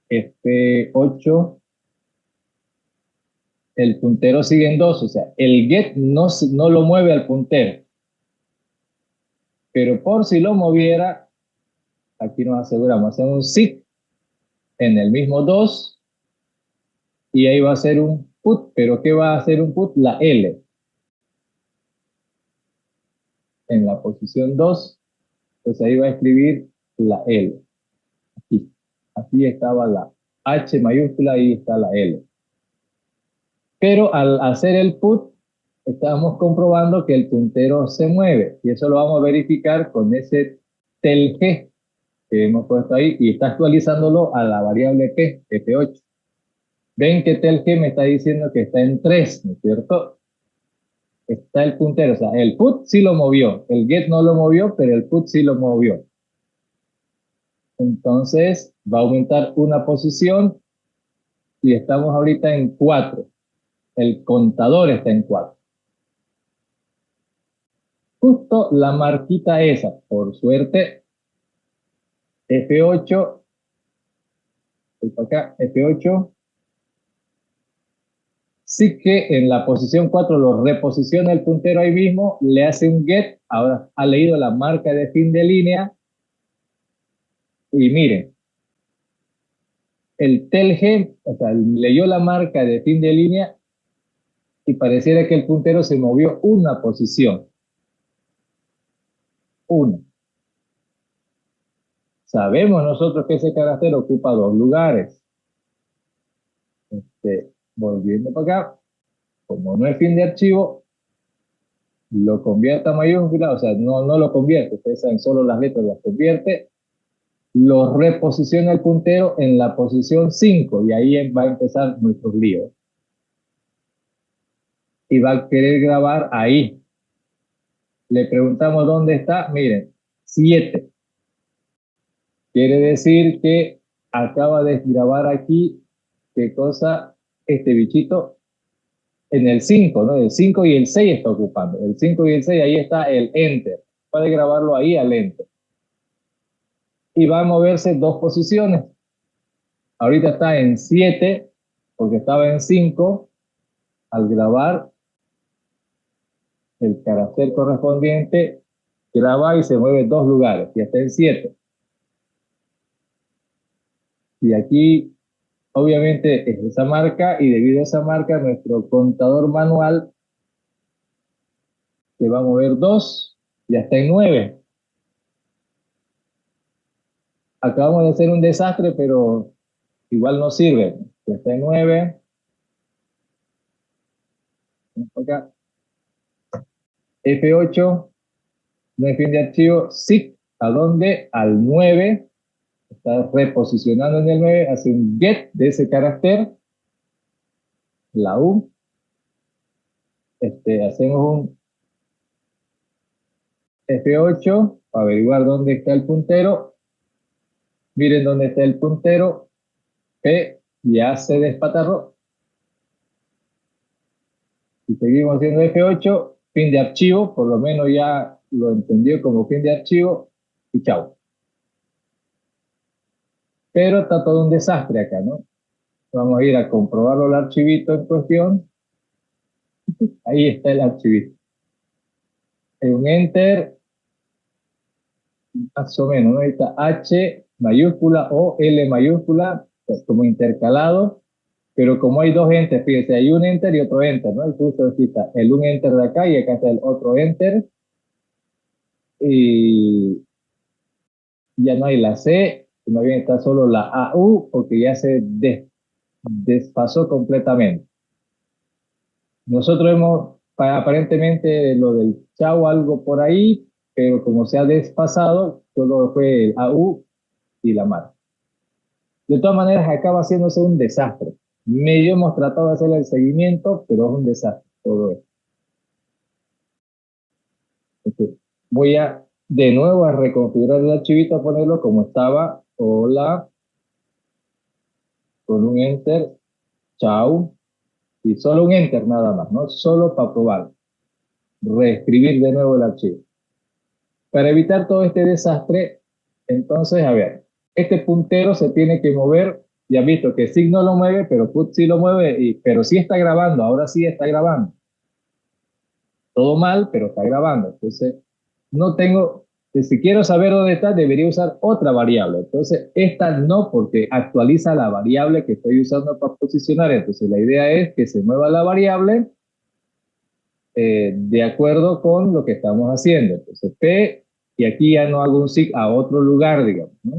F8, el puntero sigue en 2, o sea, el get no lo mueve al puntero, pero por si lo moviera, aquí nos aseguramos, hacemos un sit en el mismo 2, y ahí va a ser un put, pero ¿qué va a hacer un put? La L. En la posición 2, pues ahí va a escribir la L. Aquí. Aquí estaba la H mayúscula, ahí está la L. Pero al hacer el put, estamos comprobando que el puntero se mueve. Y eso lo vamos a verificar con ese tel G que hemos puesto ahí. Y está actualizándolo a la variable P, F8. Ven que tel G me está diciendo que está en 3, ¿no es cierto? Está el puntero. O sea, el put sí lo movió. El get no lo movió, pero el put sí lo movió. Entonces va a aumentar una posición y estamos ahorita en 4. El contador está en 4. Justo la marquita esa, por suerte, F8, acá, F8, sí que en la posición 4 lo reposiciona el puntero ahí mismo, le hace un get, ahora ha leído la marca de fin de línea, y miren, el telg, o sea, leyó la marca de fin de línea y pareciera que el puntero se movió una posición. Una. Sabemos nosotros que ese carácter ocupa 2 lugares. Volviendo para acá, como no es fin de archivo, lo convierte a mayúscula, o sea, no lo convierte, ustedes saben, solo las letras las convierte, lo reposiciona el puntero en la posición 5 y ahí va a empezar nuestros líos. Y va a querer grabar ahí. Le preguntamos dónde está, miren, 7. Quiere decir que acaba de grabar aquí, ¿qué cosa? Este bichito en el 5, ¿no? El 5 y el 6 está ocupando. El 5 y el 6, ahí está el Enter. Puede grabarlo ahí al Enter. Y va a moverse 2 posiciones. Ahorita está en 7, porque estaba en 5. Al grabar el carácter correspondiente, graba y se mueve 2 lugares. Y está en 7. Y aquí, obviamente, es esa marca, y debido a esa marca, nuestro contador manual se va a mover 2, ya está en 9. Acabamos de hacer un desastre, pero igual no sirve. Ya está en 9. Acá. F8, no es fin de archivo, zip, ¿a dónde? Al 9. Está reposicionando en el 9, hace un get de ese carácter, la U. Hacemos un F8 para averiguar dónde está el puntero. Miren dónde está el puntero. P ya se despatarró. Y seguimos haciendo F8, fin de archivo, por lo menos ya lo entendió como fin de archivo, y chao. Pero está todo un desastre acá, ¿no? Vamos a ir a comprobarlo el archivito en cuestión. Ahí está el archivito. Hay un enter, más o menos, ¿no? Ahí está H mayúscula o L mayúscula, pues como intercalado, pero como hay dos enter, fíjense, hay un enter y otro enter, ¿no? El justo aquí está el un enter de acá y acá está el otro enter, y ya no hay la C, más bien está solo la AU, porque ya se desfasó completamente. Nosotros hemos, aparentemente, lo del chao algo por ahí, pero como se ha desfasado, solo fue el AU y la marca. De todas maneras, acaba haciéndose un desastre. Medio hemos tratado de hacer el seguimiento, pero es un desastre todo esto. Entonces, voy a de nuevo a reconfigurar el archivito, a ponerlo como estaba. Hola, con un enter, chao, y solo un enter nada más, ¿no? Solo para probar. Reescribir de nuevo el archivo. Para evitar todo este desastre, entonces, a ver, este puntero se tiene que mover. Ya han visto que signo lo mueve, pero put sí lo mueve, pero sí está grabando, ahora sí está grabando. Todo mal, pero está grabando. Entonces, no tengo, si quiero saber dónde está, debería usar otra variable. Entonces, esta no, porque actualiza la variable que estoy usando para posicionar. Entonces, la idea es que se mueva la variable de acuerdo con lo que estamos haciendo. Entonces, P, y aquí ya no hago un sig a otro lugar, digamos, ¿no?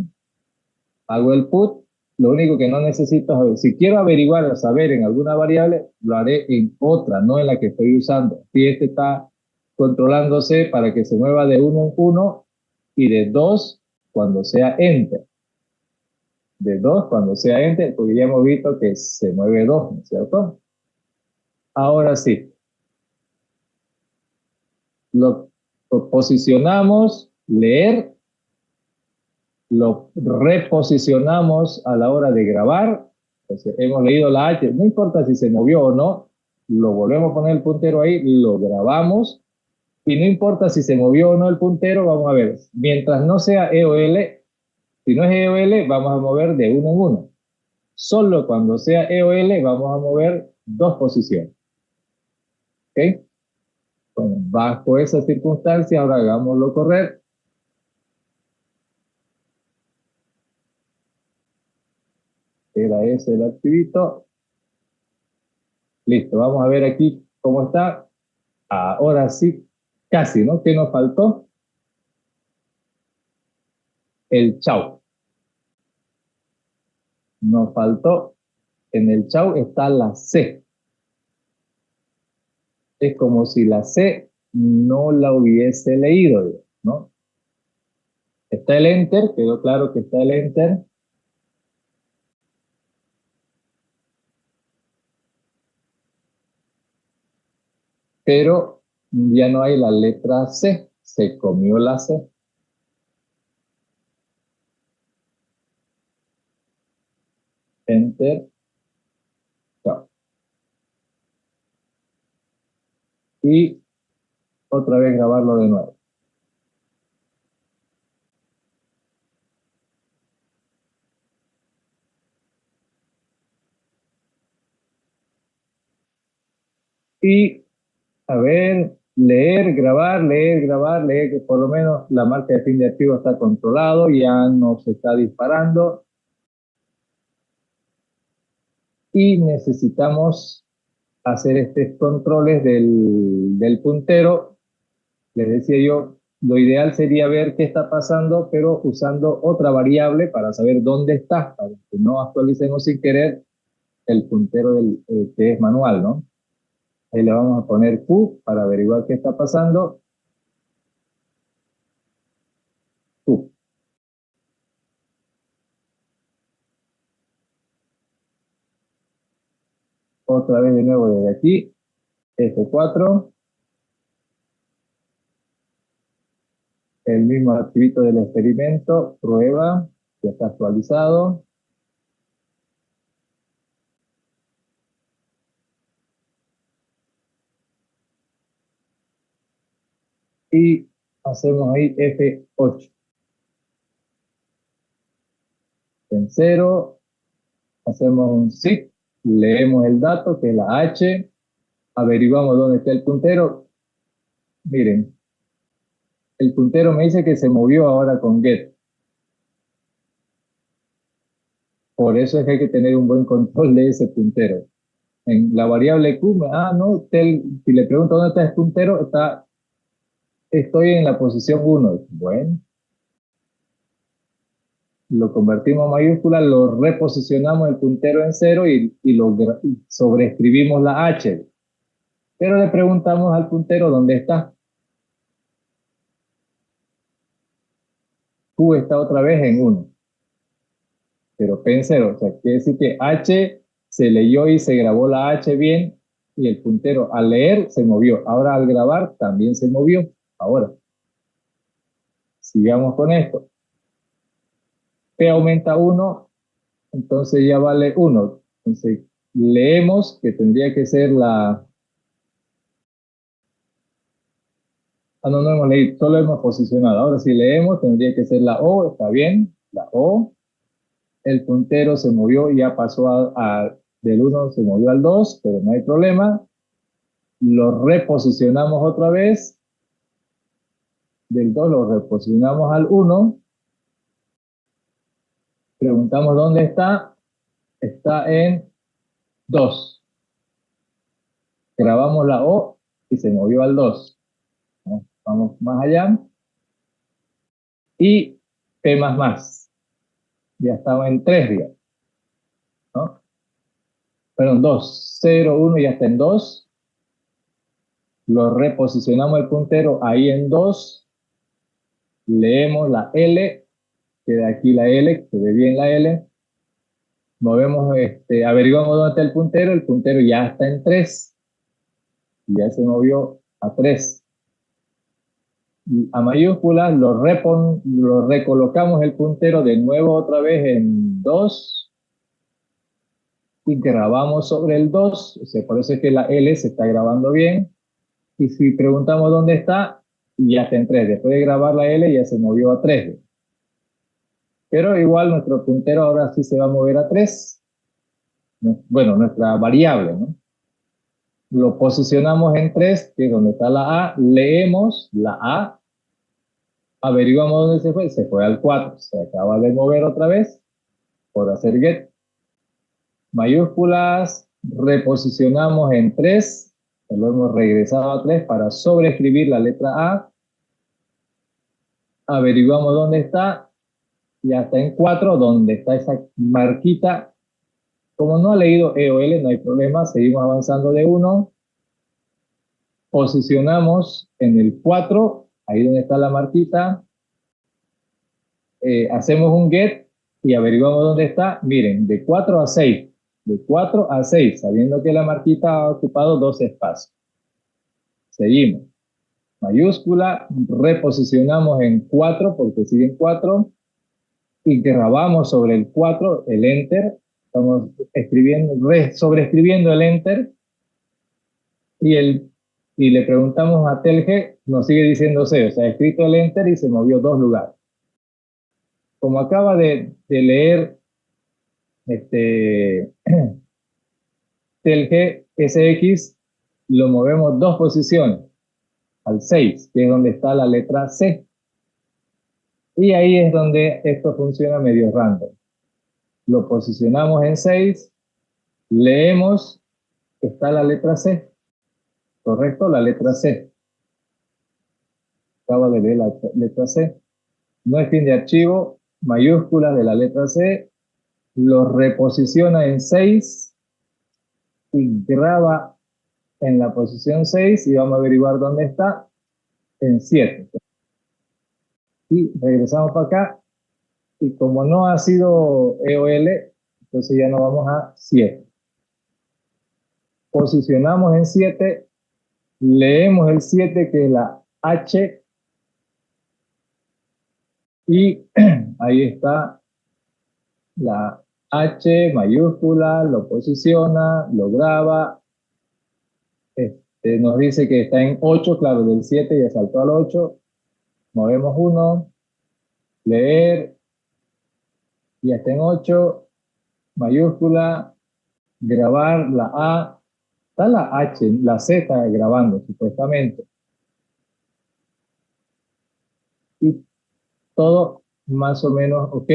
Hago el put, lo único que no necesito es, si quiero averiguar o saber en alguna variable, lo haré en otra, no en la que estoy usando. Si este está controlándose para que se mueva de uno en uno y de dos cuando sea enter. De dos cuando sea enter, porque ya hemos visto que se mueve dos, ¿no es cierto? Ahora sí, lo posicionamos, leer, lo reposicionamos a la hora de grabar. Entonces, hemos leído la H, no importa si se movió o no, lo volvemos a poner el puntero ahí, lo grabamos, y no importa si se movió o no el puntero, vamos a ver, mientras no sea E o L, si no es E o L, vamos a mover de uno en uno. Solo cuando sea E o L, vamos a mover dos posiciones. ¿Ok? Bueno, bajo esa circunstancia, ahora hagámoslo correr. Era ese el archivito. Listo, vamos a ver aquí cómo está. Ahora sí, casi, ¿no? ¿Qué nos faltó? El chau. Nos faltó, en el chau está la C. Es como si la C no la hubiese leído, ¿no? Está el enter, quedó claro que está el enter. Pero ya no hay la letra C, se comió la C. Enter, chao. Y otra vez grabarlo de nuevo. Y, a ver, leer, grabar, leer, que por lo menos la marca de fin de archivo está controlado, ya no se está disparando. Y necesitamos hacer estos controles del puntero. Les decía yo, lo ideal sería ver qué está pasando, pero usando otra variable para saber dónde está, para que no actualicemos sin querer el puntero que es manual, ¿no? Ahí le vamos a poner Q para averiguar qué está pasando. Q. Otra vez de nuevo desde aquí, F4. El mismo archivito del experimento, prueba, ya está actualizado. y hacemos ahí F8. En 0, hacemos un SIG, leemos el dato que es la H, averiguamos dónde está el puntero. Miren, el puntero me dice que se movió ahora con get. Por eso es que hay que tener un buen control de ese puntero. En la variable Q, no, si le pregunto dónde está el puntero, estoy en la posición 1. Bueno, lo convertimos a mayúscula, lo reposicionamos el puntero en 0 y sobreescribimos la H. Pero le preguntamos al puntero dónde está. Q está otra vez en 1. Pero P en 0. O sea, quiere decir que H se leyó y se grabó la H bien y el puntero al leer se movió. Ahora al grabar también se movió. Ahora, sigamos con esto. P aumenta 1, entonces ya vale 1. Entonces leemos que tendría que ser la... no hemos leído, solo hemos posicionado. Ahora si leemos tendría que ser la O, está bien, la O. El puntero se movió y ya pasó del 1 se movió al 2, pero no hay problema. Lo reposicionamos otra vez. Del 2 lo reposicionamos al 1. Preguntamos dónde está. Está en 2. Grabamos la O y se movió al 2. Vamos más allá. Y P++. Ya estaba en 3 días. ¿No? Perdón, 2. 0, 1 ya está en 2. Lo reposicionamos el puntero ahí en 2. Leemos la L. Queda aquí la L, se ve bien la L. Movemos, averiguamos dónde está el puntero ya está en 3. Ya se movió a 3. A mayúsculas lo recolocamos el puntero de nuevo otra vez en 2 y grabamos sobre el 2, o sea, por eso es que la L se está grabando bien. Y si preguntamos dónde está, ya está en 3. Después de grabar la L ya se movió a 3. Pero igual nuestro puntero ahora sí se va a mover a 3. Bueno, nuestra variable, ¿no? Lo posicionamos en 3, que es donde está la A, leemos la A, averiguamos dónde se fue al 4, se acaba de mover otra vez por hacer get. Mayúsculas, reposicionamos en 3, lo hemos regresado a 3 para sobreescribir la letra A, averiguamos dónde está, ya está en 4, donde está esa marquita. Como no ha leído E o L, no hay problema, seguimos avanzando de 1. Posicionamos en el 4, ahí donde está la marquita. Hacemos un get y averiguamos dónde está. Miren, de 4 a 6. De 4 a 6, sabiendo que la marquita ha ocupado 2 espacios. Seguimos. Mayúscula, reposicionamos en 4 porque sigue en 4 y grabamos sobre el 4 el enter. Estamos sobreescribiendo el enter y le preguntamos a Telge, nos sigue diciendo 0, o sea, ha escrito el enter y se movió 2 lugares. Como acaba de leer Telge SX, lo movemos 2 posiciones, al 6, que es donde está la letra C. Y ahí es donde esto funciona medio random. Lo posicionamos en 6, leemos, está la letra C. ¿Correcto? La letra C. Acaba de leer la letra C. No es fin de archivo, mayúsculas de la letra C, lo reposiciona en 6 y graba en la posición 6 y vamos a averiguar dónde está, en 7. Y regresamos para acá y como no ha sido EOL, entonces ya nos vamos a 7. Posicionamos en 7, leemos el 7 que es la H y ahí está la H mayúscula, lo posiciona, lo graba, Nos dice que está en 8, claro, del 7 ya saltó al 8. Movemos 1, leer, ya está en 8, mayúscula, grabar la A, está la H, la Z grabando supuestamente. Y todo más o menos ok.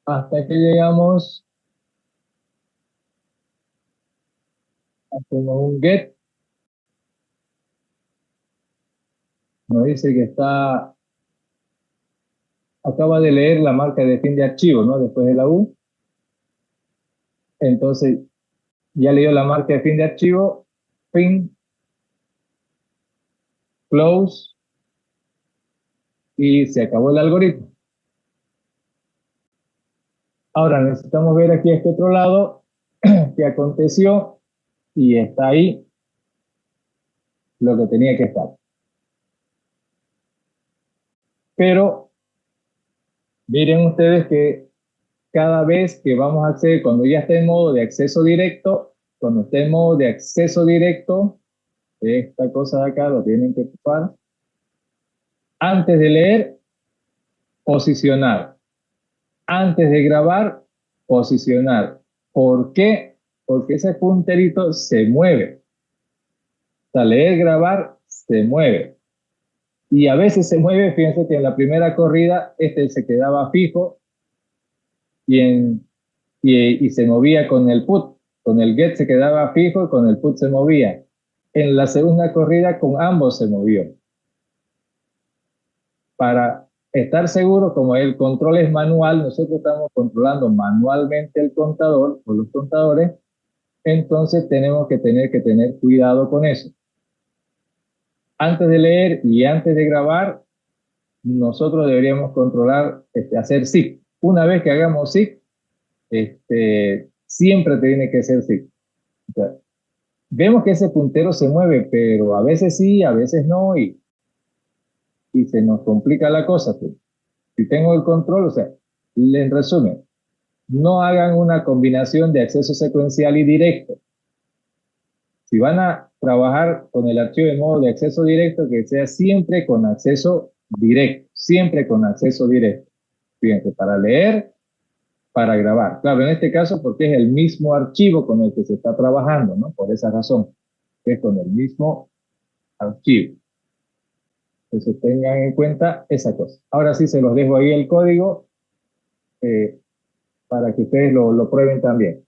Hasta que llegamos, hacemos un get, nos dice que está, acaba de leer la marca de fin de archivo, ¿no? Después de la U. Entonces, ya leyó la marca de fin de archivo, fin, close, y se acabó el algoritmo. Ahora necesitamos ver aquí a este otro lado qué aconteció y está ahí lo que tenía que estar. Pero miren ustedes que cada vez que vamos a acceder, cuando ya esté en modo de acceso directo, cuando esté en modo de acceso directo, esta cosa de acá lo tienen que ocupar. Antes de leer, posicionar. Antes de grabar, posicionar. ¿Por qué? Porque ese punterito se mueve. O sea, leer, grabar, se mueve. Y a veces se mueve, fíjense que en la primera corrida este se quedaba fijo y se movía con el put. Con el get se quedaba fijo y con el put se movía. En la segunda corrida con ambos se movió. Para estar seguro, como el control es manual, nosotros estamos controlando manualmente el contador o los contadores, entonces tenemos que tener cuidado con eso. Antes de leer y antes de grabar, nosotros deberíamos controlar, hacer SIG. Una vez que hagamos SIG, siempre tiene que ser SIG. O sea, vemos que ese puntero se mueve, pero a veces sí, a veces no, y se nos complica la cosa. Pues. Si tengo el control, o sea, en resumen, no hagan una combinación de acceso secuencial y directo. Si van a trabajar con el archivo en modo de acceso directo, que sea siempre con acceso directo, siempre con acceso directo. Fíjense, para leer, para grabar. Claro, en este caso porque es el mismo archivo con el que se está trabajando, ¿no? Por esa razón, es con el mismo archivo. Entonces tengan en cuenta esa cosa. Ahora sí se los dejo ahí el código para que ustedes lo prueben también.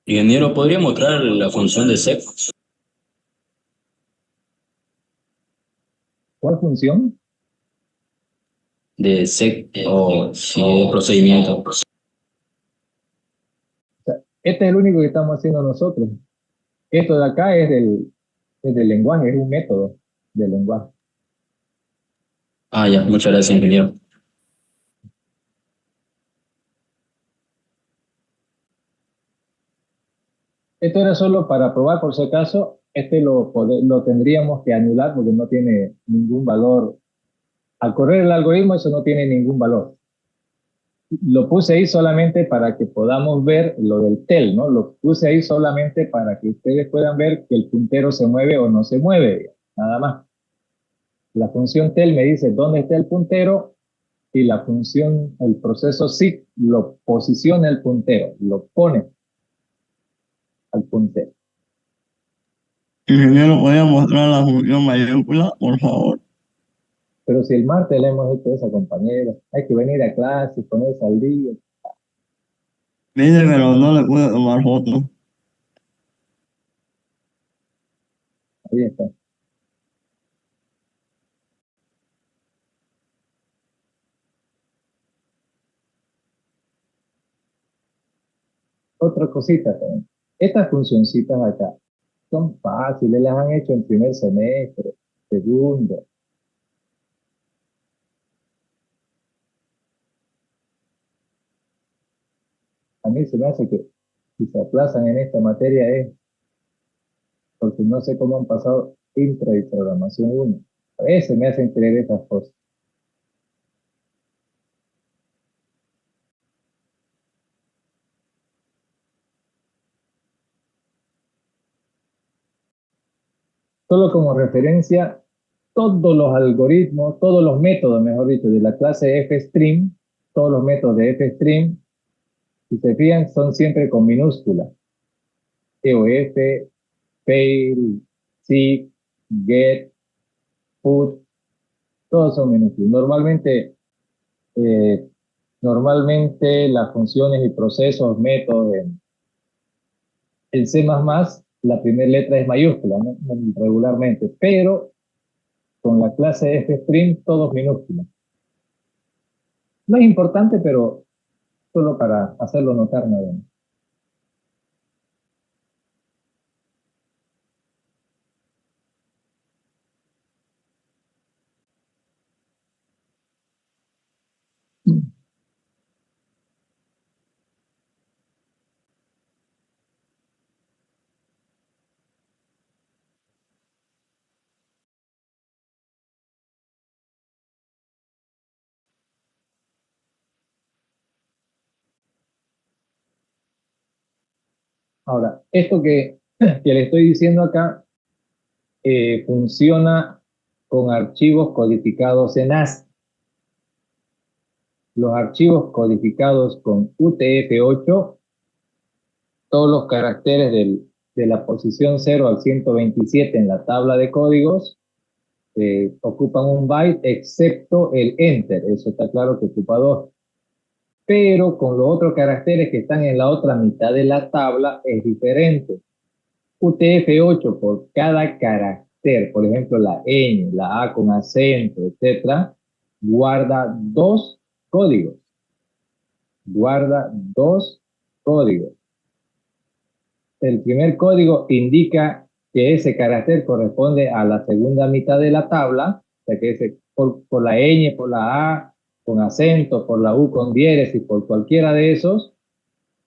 Ingeniero, ¿podría mostrar la función de sec? ¿Cuál función? De sec o si es procedimiento. O sea, este es el único que estamos haciendo nosotros. Esto de acá es del lenguaje, es un método del lenguaje. Ah, ya, muchas gracias, ingeniero. Esto era solo para probar por si acaso. Lo tendríamos que anular porque no tiene ningún valor. Al correr el algoritmo eso no tiene ningún valor. Lo puse ahí solamente para que podamos ver lo del tel, ¿no? Lo puse ahí solamente para que ustedes puedan ver que el puntero se mueve o no se mueve, nada más. La función tel me dice dónde está el puntero y la función, el proceso SIG lo posiciona el puntero, lo pone al puntero. Ingeniero, ¿podría mostrar la función mayúscula, por favor? Pero si el martes le hemos hecho esa, compañera, hay que venir a clase, ponerse al día. Dice, pero no le pude tomar foto. Ahí está. Otra cosita también. Estas funcioncitas acá son fáciles, las han hecho en primer semestre, segundo. A mí se me hace que si se aplazan en esta materia es porque no sé cómo han pasado intra y programación 1. A veces me hacen creer estas cosas. Solo como referencia, todos los algoritmos, todos los métodos, mejor dicho, de la clase FStream, todos los métodos de FStream, si se fijan, son siempre con minúsculas. EOF, fail, seek, get, put, todos son minúsculas. Normalmente las funciones y procesos, métodos en C++, la primera letra es mayúscula, ¿no? Regularmente, pero con la clase FStream, todos minúsculas. No es importante, pero solo para hacerlo notar nada más. Ahora, esto que le estoy diciendo acá funciona con archivos codificados en ASCII. Los archivos codificados con UTF-8, todos los caracteres de la posición 0 al 127 en la tabla de códigos ocupan un byte, excepto el enter, eso está claro que ocupa 2. Pero con los otros caracteres que están en la otra mitad de la tabla es diferente. UTF-8 por cada carácter, por ejemplo la ñ, la A con acento, etcétera, guarda 2 códigos. Guarda 2 códigos. El primer código indica que ese carácter corresponde a la segunda mitad de la tabla, o sea que ese por la ñ, por la A con acento, por la U con diéresis, por cualquiera de esos,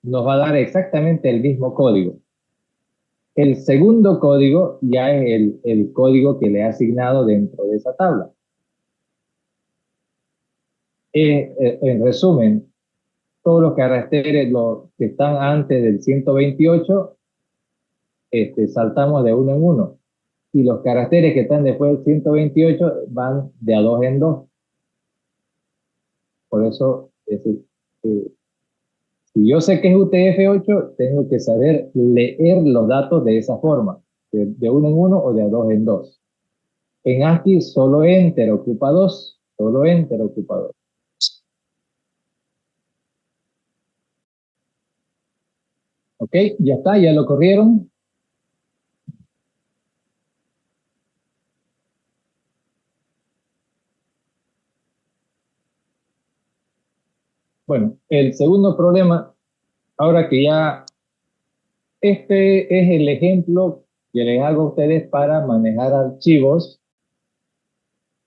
nos va a dar exactamente el mismo código. El segundo código ya es el código que le he asignado dentro de esa tabla. En resumen, todos los caracteres los que están antes del 128, saltamos de uno en uno. Y los caracteres que están después del 128 van de a 2 en 2. Por eso, si yo sé que es UTF-8, tengo que saber leer los datos de esa forma, de uno en uno o de a 2 en 2. En ASCII solo enter ocupa 2, solo enter ocupa 2. Ok, ya está, ya lo corrieron. Bueno, el segundo problema, ahora que ya este es el ejemplo que les hago a ustedes para manejar archivos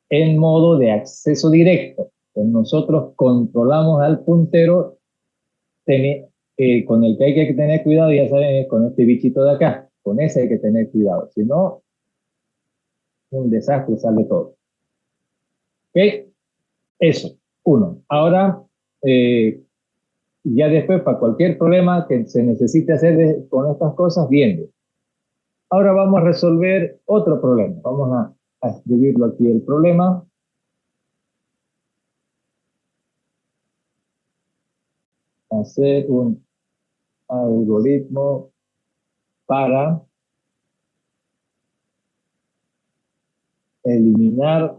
en modo de acceso directo. Pues nosotros controlamos al puntero con el que hay que tener cuidado, ya saben, es con este bichito de acá. Con ese hay que tener cuidado, si no, un desastre, sale todo. ¿Ok? Eso, uno. Ahora, ya después, para cualquier problema que se necesite hacer con estas cosas, bien. Ahora vamos a resolver otro problema. Vamos a escribirlo aquí el problema. Hacer un algoritmo para eliminar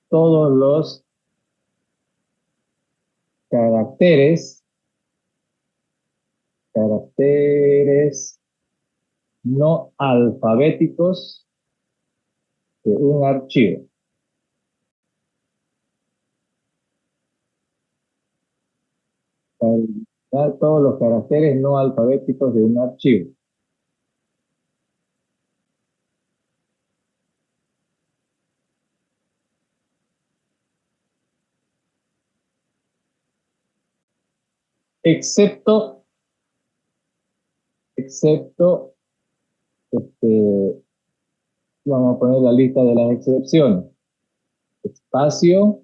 todos los caracteres no alfabéticos de un archivo. Para eliminar todos los caracteres no alfabéticos de un archivo. Excepto, vamos a poner la lista de las excepciones. Espacio.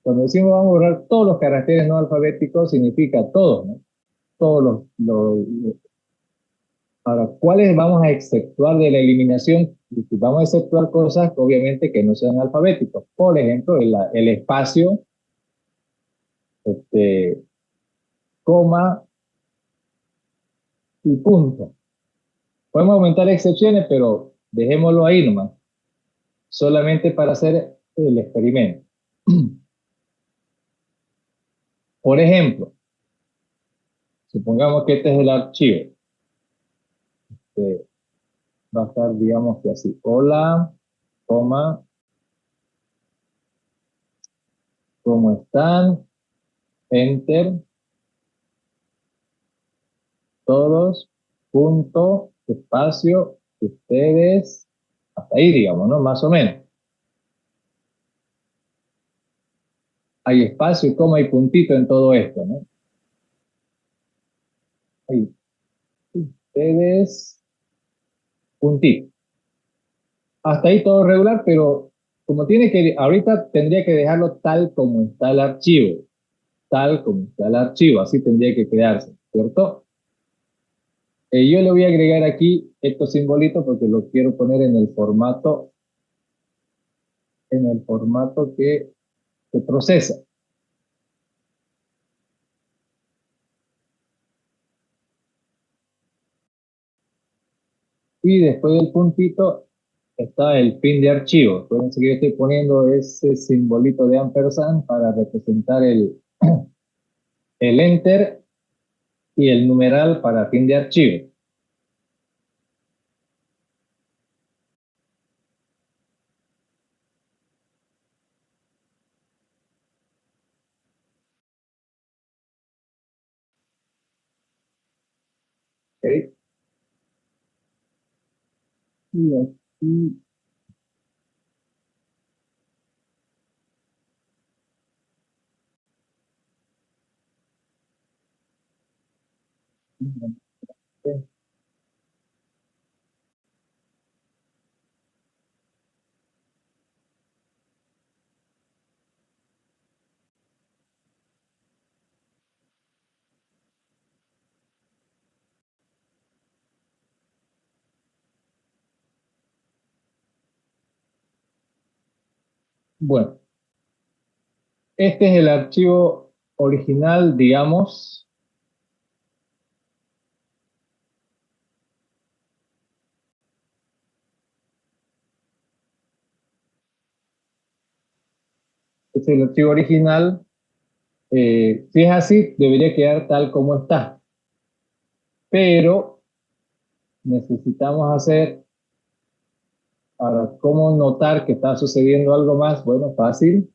Cuando decimos vamos a borrar todos los caracteres no alfabéticos, significa todos, ¿no? Todos Ahora, ¿cuáles vamos a exceptuar de la eliminación? Vamos a exceptuar cosas, obviamente, que no sean alfabéticos. Por ejemplo, el espacio, este, coma y punto. Podemos aumentar excepciones, pero dejémoslo ahí nomás, solamente para hacer el experimento. Por ejemplo, supongamos que este es el archivo. Va a estar, digamos que así, hola, coma, ¿cómo están? Enter, todos, punto, espacio, ustedes, hasta ahí, digamos, ¿no? Más o menos. Hay espacio, coma y puntito en todo esto, ¿no? Ahí, ustedes, puntito. Hasta ahí todo regular, pero como tiene que, ahorita tendría que dejarlo tal como está el archivo, tal como está el archivo, así tendría que quedarse, ¿cierto? Yo le voy a agregar aquí estos simbolitos porque lo quiero poner en el formato que se procesa. Y después del puntito está el fin de archivo. Acuérdense que yo estoy poniendo ese simbolito de ampersand para representar el enter y el numeral para fin de archivo. ¿Okay? Y aquí, bueno, este es el archivo original, digamos. Este es el archivo original. Si es así, debería quedar tal como está. Pero necesitamos hacer, ahora, ¿cómo notar que está sucediendo algo más? Bueno, fácil.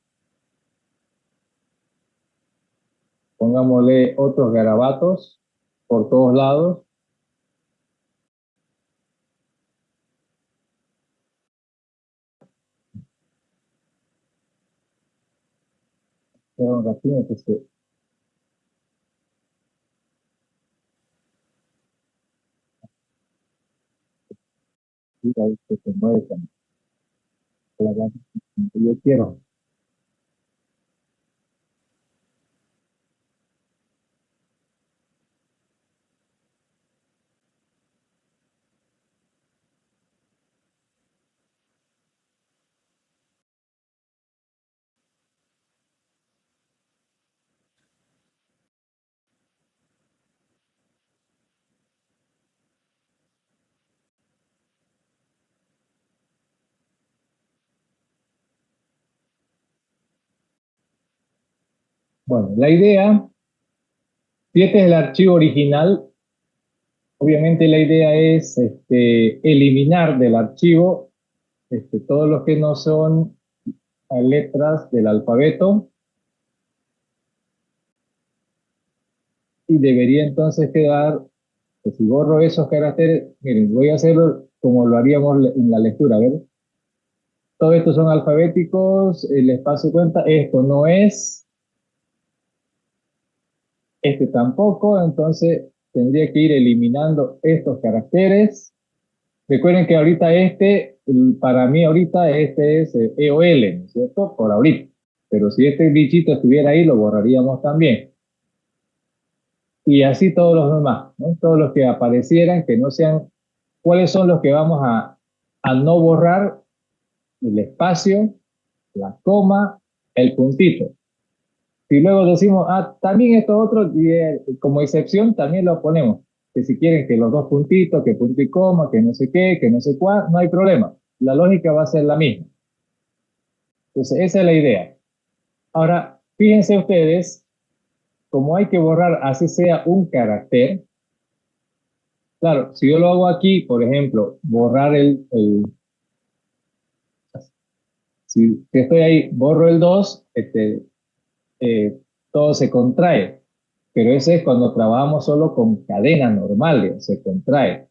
Pongámosle otros garabatos por todos lados. Espera un ratito que se mueve con la gana que yo quiero. Bueno, la idea, si este es el archivo original, obviamente la idea es eliminar del archivo todos los que no son letras del alfabeto y debería entonces quedar, pues, si borro esos caracteres, miren, voy a hacerlo como lo haríamos en la lectura, ¿ver? Todos estos son alfabéticos, el espacio cuenta, esto no es, este tampoco, entonces tendría que ir eliminando estos caracteres. Recuerden que ahorita para mí ahorita este es E o L, ¿no es cierto? Por ahorita. Pero si este bichito estuviera ahí, lo borraríamos también. y así todos los demás, ¿no? Todos los que aparecieran, que no sean, ¿cuáles son los que vamos a no borrar? El espacio, la coma, el puntito. Si luego decimos, también esto otro, y, como excepción también lo ponemos, que si quieren que los dos puntitos, que punto y coma, que no sé qué, que no sé cuál, no hay problema. La lógica va a ser la misma. Entonces, esa es la idea. Ahora, fíjense ustedes, como hay que borrar así sea un carácter, claro, si yo lo hago aquí, por ejemplo, borrar si estoy ahí, borro el 2, todo se contrae. Pero ese es cuando trabajamos solo con cadenas normales, se contrae.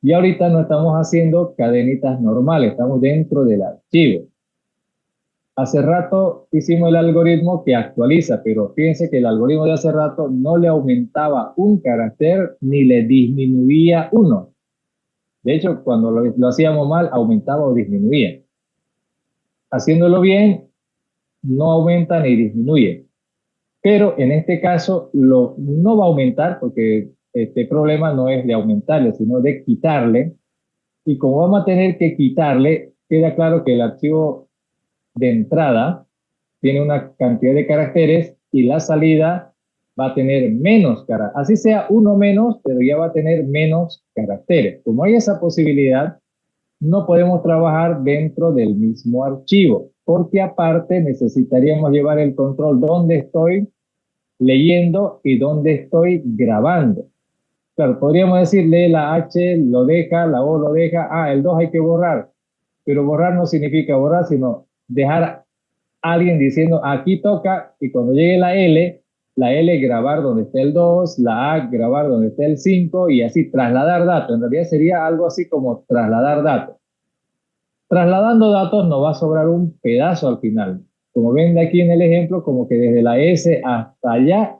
Y ahorita no estamos haciendo cadenitas normales, estamos dentro del archivo. Hace rato hicimos el algoritmo que actualiza, pero fíjense que el algoritmo de hace rato no le aumentaba un carácter ni le disminuía uno. De hecho, cuando lo hacíamos mal, aumentaba o disminuía. Haciéndolo bien, no aumenta ni disminuye. Pero en este caso no va a aumentar porque este problema no es de aumentarle, sino de quitarle. Y como vamos a tener que quitarle, queda claro que el archivo de entrada tiene una cantidad de caracteres y la salida va a tener menos caracteres. Así sea uno menos, pero ya va a tener menos caracteres. Como hay esa posibilidad, no podemos trabajar dentro del mismo archivo, porque aparte necesitaríamos llevar el control dónde estoy leyendo y dónde estoy grabando. Claro, podríamos decir, lee la H, lo deja, la O lo deja, el 2 hay que borrar, pero borrar no significa borrar, sino dejar a alguien diciendo, aquí toca, y cuando llegue la L grabar donde está el 2, la A grabar donde está el 5, y así trasladar datos. En realidad sería algo así como trasladar datos. Trasladando datos nos va a sobrar un pedazo al final. Como ven de aquí en el ejemplo, como que desde la S hasta allá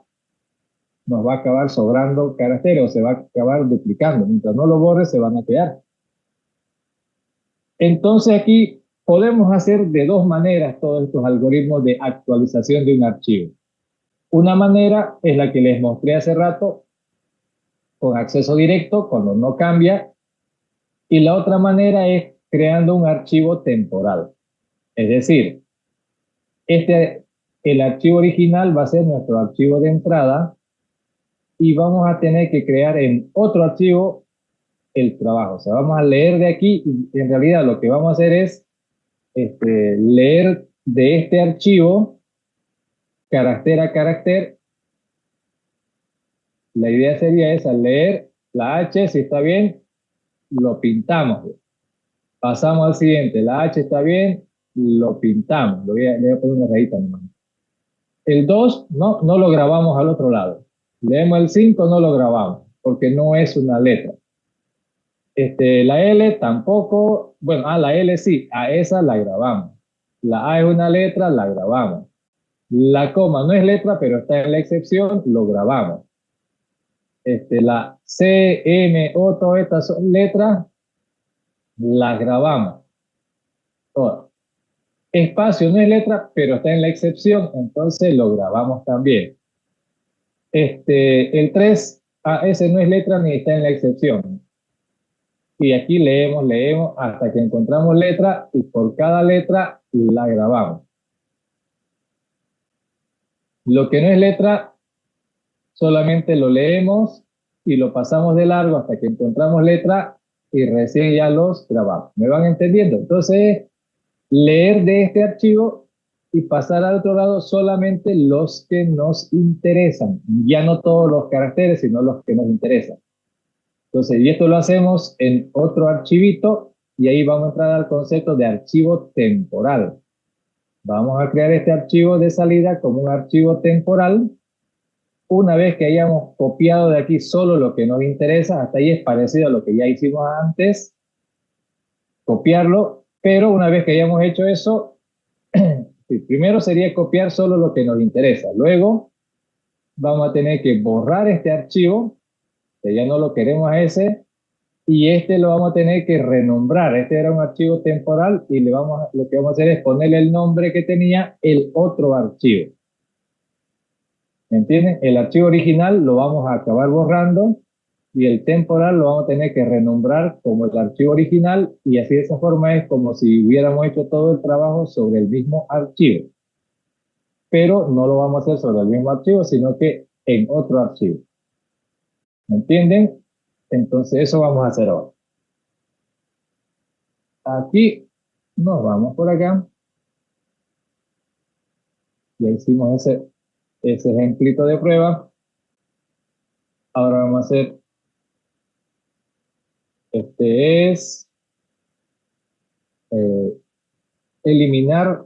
nos va a acabar sobrando caracteres o se va a acabar duplicando. Mientras no lo borres, se van a quedar. Entonces aquí podemos hacer de dos maneras todos estos algoritmos de actualización de un archivo. Una manera es la que les mostré hace rato, con acceso directo, cuando no cambia. Y la otra manera es creando un archivo temporal. Es decir, el archivo original va a ser nuestro archivo de entrada y vamos a tener que crear en otro archivo el trabajo. O sea, vamos a leer de aquí y en realidad lo que vamos a hacer es leer de este archivo carácter a carácter. La idea sería esa, leer la H, si está bien, lo pintamos. Pasamos al siguiente, la H está bien, lo pintamos. Le voy a poner una rayita nomás. El 2 no lo grabamos al otro lado. Leemos el 5, no lo grabamos, porque no es una letra. La L tampoco, bueno, la L sí, a esa la grabamos. La A es una letra, la grabamos. La coma no es letra, pero está en la excepción, lo grabamos. La C, M, O, todas estas son letras, las grabamos. Todas. Espacio no es letra, pero está en la excepción, entonces lo grabamos también. El 3, ese no es letra ni está en la excepción. Y aquí leemos hasta que encontramos letra y por cada letra la grabamos. Lo que no es letra, solamente lo leemos y lo pasamos de largo hasta que encontramos letra y recién ya los grabamos. ¿Me van entendiendo? Entonces, leer de este archivo y pasar al otro lado solamente los que nos interesan. Ya no todos los caracteres, sino los que nos interesan. Entonces, y esto lo hacemos en otro archivito y ahí vamos a entrar al concepto de archivo temporal. Vamos a crear este archivo de salida como un archivo temporal. Una vez que hayamos copiado de aquí solo lo que nos interesa, hasta ahí es parecido a lo que ya hicimos antes, copiarlo, pero una vez que hayamos hecho eso, primero sería copiar solo lo que nos interesa. Luego vamos a tener que borrar este archivo, que ya no lo queremos a ese, y lo vamos a tener que renombrar. Este era un archivo temporal y lo que vamos a hacer es ponerle el nombre que tenía el otro archivo. ¿Me entienden? El archivo original lo vamos a acabar borrando y el temporal lo vamos a tener que renombrar como el archivo original y así de esa forma es como si hubiéramos hecho todo el trabajo sobre el mismo archivo. Pero no lo vamos a hacer sobre el mismo archivo, sino que en otro archivo. ¿Me entienden? Entonces eso vamos a hacer ahora. Aquí nos vamos por acá. Ya hicimos ese ejemplito de prueba. Ahora vamos a hacer, este es eliminar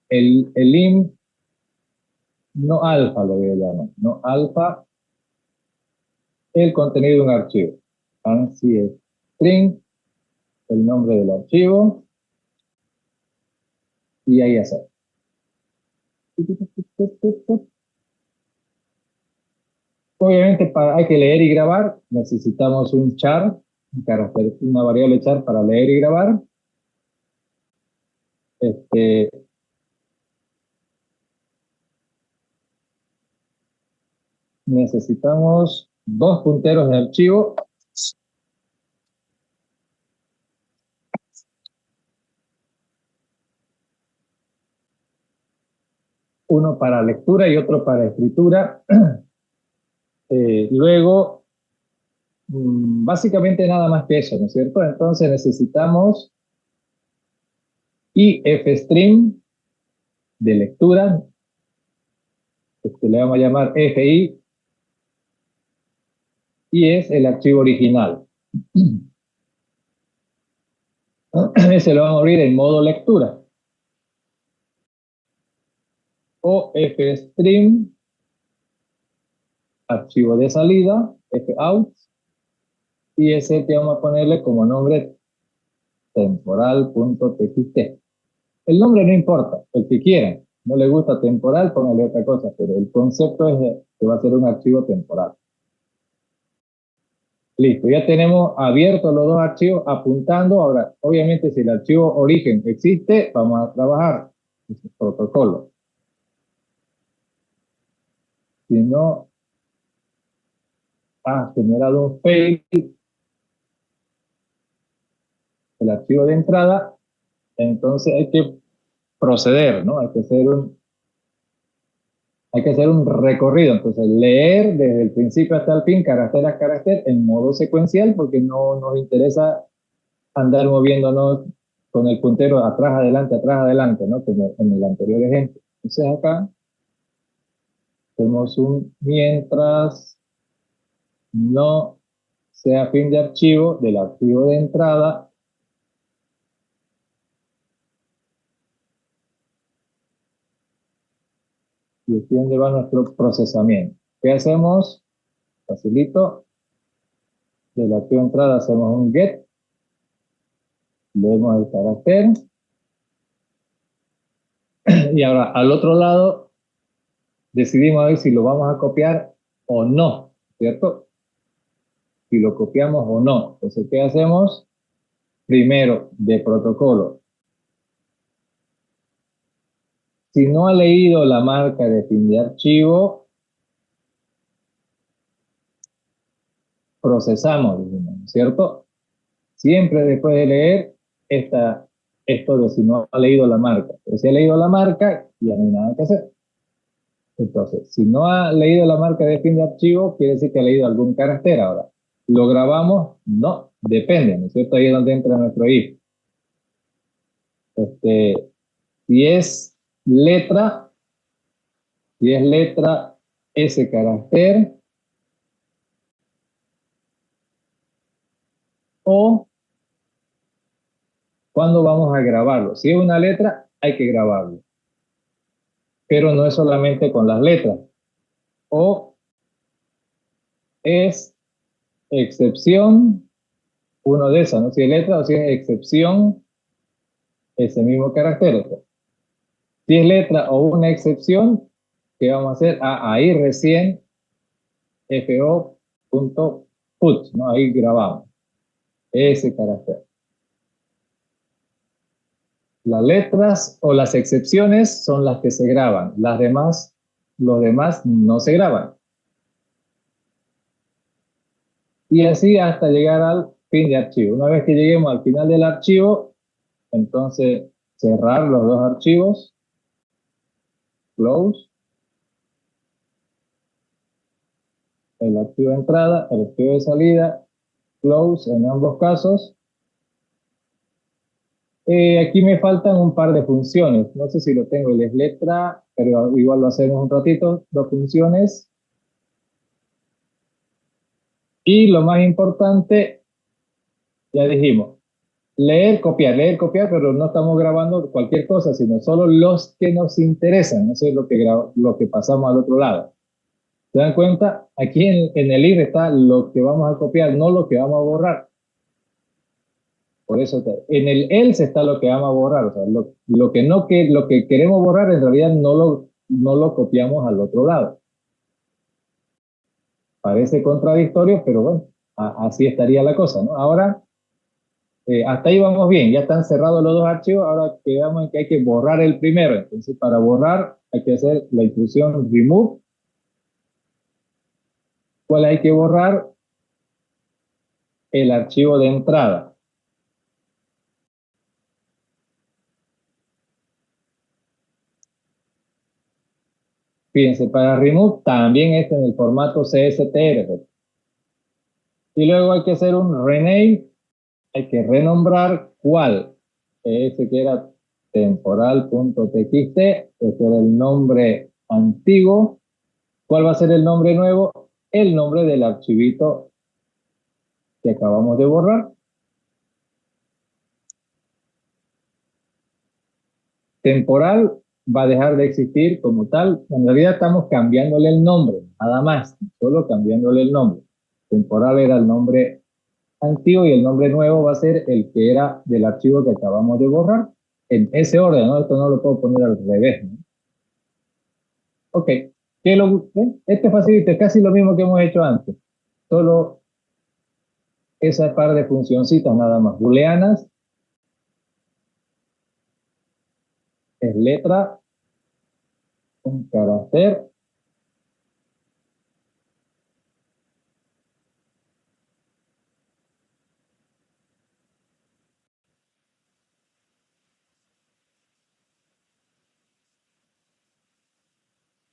el int no alfa, lo voy a llamar, no alfa, el contenido de un archivo. Así es, string, el nombre del archivo, y ahí está. Obviamente hay que leer y grabar, necesitamos un char, una variable char para leer y grabar. Necesitamos 2 punteros de archivo. Uno para lectura y otro para escritura. Luego, básicamente nada más que eso, ¿no es cierto? Entonces necesitamos ifstream de lectura, le vamos a llamar fi, y es el archivo original. Ese lo vamos a abrir en modo lectura. O fstream, archivo de salida, fout, y ese que vamos a ponerle como nombre temporal.txt. El nombre no importa, el que quieran. No le gusta temporal, póngale otra cosa, pero el concepto es que va a ser un archivo temporal. Listo, ya tenemos abiertos los dos archivos apuntando. Ahora, obviamente, si el archivo origen existe, vamos a trabajar ese protocolo. Si no ha generado un fail, el archivo de entrada, entonces hay que proceder, ¿no? Hay que hacer un recorrido. Entonces, leer desde el principio hasta el fin, carácter a carácter, en modo secuencial, porque no nos interesa andar moviéndonos con el puntero atrás, adelante, ¿no? Como en el anterior ejemplo. Entonces, acá tenemos un mientras no sea fin de archivo del archivo de entrada. Y aquí es donde va nuestro procesamiento. ¿Qué hacemos? Facilito. Del archivo de entrada hacemos un get. Leemos el carácter. Y ahora, al otro lado, decidimos a ver si lo vamos a copiar o no, ¿cierto? Si lo copiamos o no. Entonces, ¿qué hacemos? Primero, de protocolo. Si no ha leído la marca de fin de archivo, procesamos, ¿cierto? Siempre después de leer esto de si no ha leído la marca. Pero si ha leído la marca, ya no hay nada que hacer. Entonces, si no ha leído la marca de fin de archivo, quiere decir que ha leído algún carácter. Ahora, ¿lo grabamos? No, depende, ¿no es cierto? Ahí es donde entra nuestro if. Si es letra, ese carácter, o cuando vamos a grabarlo. Si es una letra, hay que grabarlo. Pero no es solamente con las letras. O es excepción, uno de esas, ¿no? Si es letra o si es excepción, ese mismo carácter. Si es letra o una excepción, ¿qué vamos a hacer? Ahí recién fo.put, ¿no? Ahí grabamos ese carácter. Las letras o las excepciones son las que se graban. Las demás los demás no se graban. Y así hasta llegar al fin de archivo. Una vez que lleguemos al final del archivo, entonces cerrar los dos archivos, close, el archivo de entrada, el archivo de salida, close en ambos casos. Aquí me faltan un par de funciones, no sé si lo tengo, el es letra, pero igual lo hacemos un ratito, dos funciones. Y lo más importante, ya dijimos, leer, copiar, pero no estamos grabando cualquier cosa, sino solo los que nos interesan. Eso es lo que pasamos al otro lado. ¿Se dan cuenta? Aquí en el ir está lo que vamos a copiar, no lo que vamos a borrar. Por eso en el else está lo que vamos a borrar. O sea, lo que queremos borrar en realidad no lo copiamos al otro lado. Parece contradictorio, pero bueno, así estaría la cosa, ¿no? Ahora, hasta ahí vamos bien, ya están cerrados los dos archivos, ahora quedamos en que hay que borrar el primero. Entonces, para borrar hay que hacer la instrucción remove. ¿Cuál hay que borrar? El archivo de entrada. Fíjense, para remove también está en el formato CSTR. Y luego hay que hacer un rename, hay que renombrar cuál. Ese que era temporal.txt, ese era el nombre antiguo. ¿Cuál va a ser el nombre nuevo? El nombre del archivito que acabamos de borrar. Temporal va a dejar de existir como tal. En realidad estamos cambiándole el nombre, nada más, solo cambiándole el nombre. Temporal era el nombre antiguo y el nombre nuevo va a ser el que era del archivo que acabamos de borrar. En ese orden, ¿no? Esto no lo puedo poner al revés, ¿no? Ok. Este facilita, es casi lo mismo que hemos hecho antes. Solo esa par de funcioncitas nada más. Booleanas es letra, un carácter.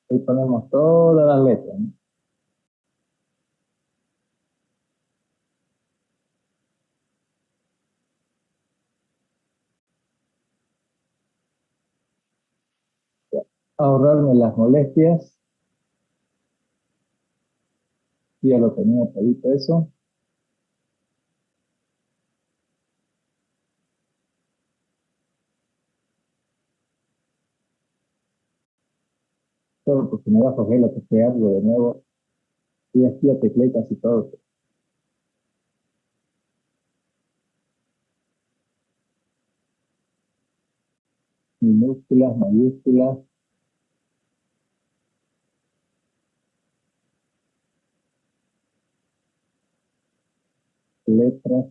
Ahí ponemos todas las letras, ¿no? Ahorrarme las molestias. Ya lo tenía pedito eso. Todo porque me da flojera teclearlo de nuevo. Y aquí ya tecleé casi todo. Minúsculas, mayúsculas, letras.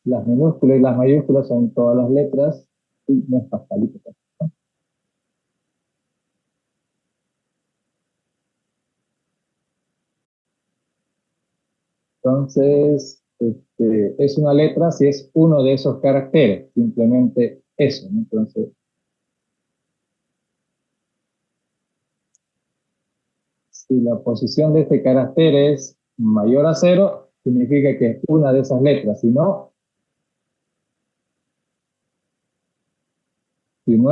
Las minúsculas y las mayúsculas son todas las letras. Y no es pastelito. Entonces, es una letra si es uno de esos caracteres, simplemente eso, ¿no? Entonces, si la posición de este carácter es mayor a cero, significa que es una de esas letras. Si no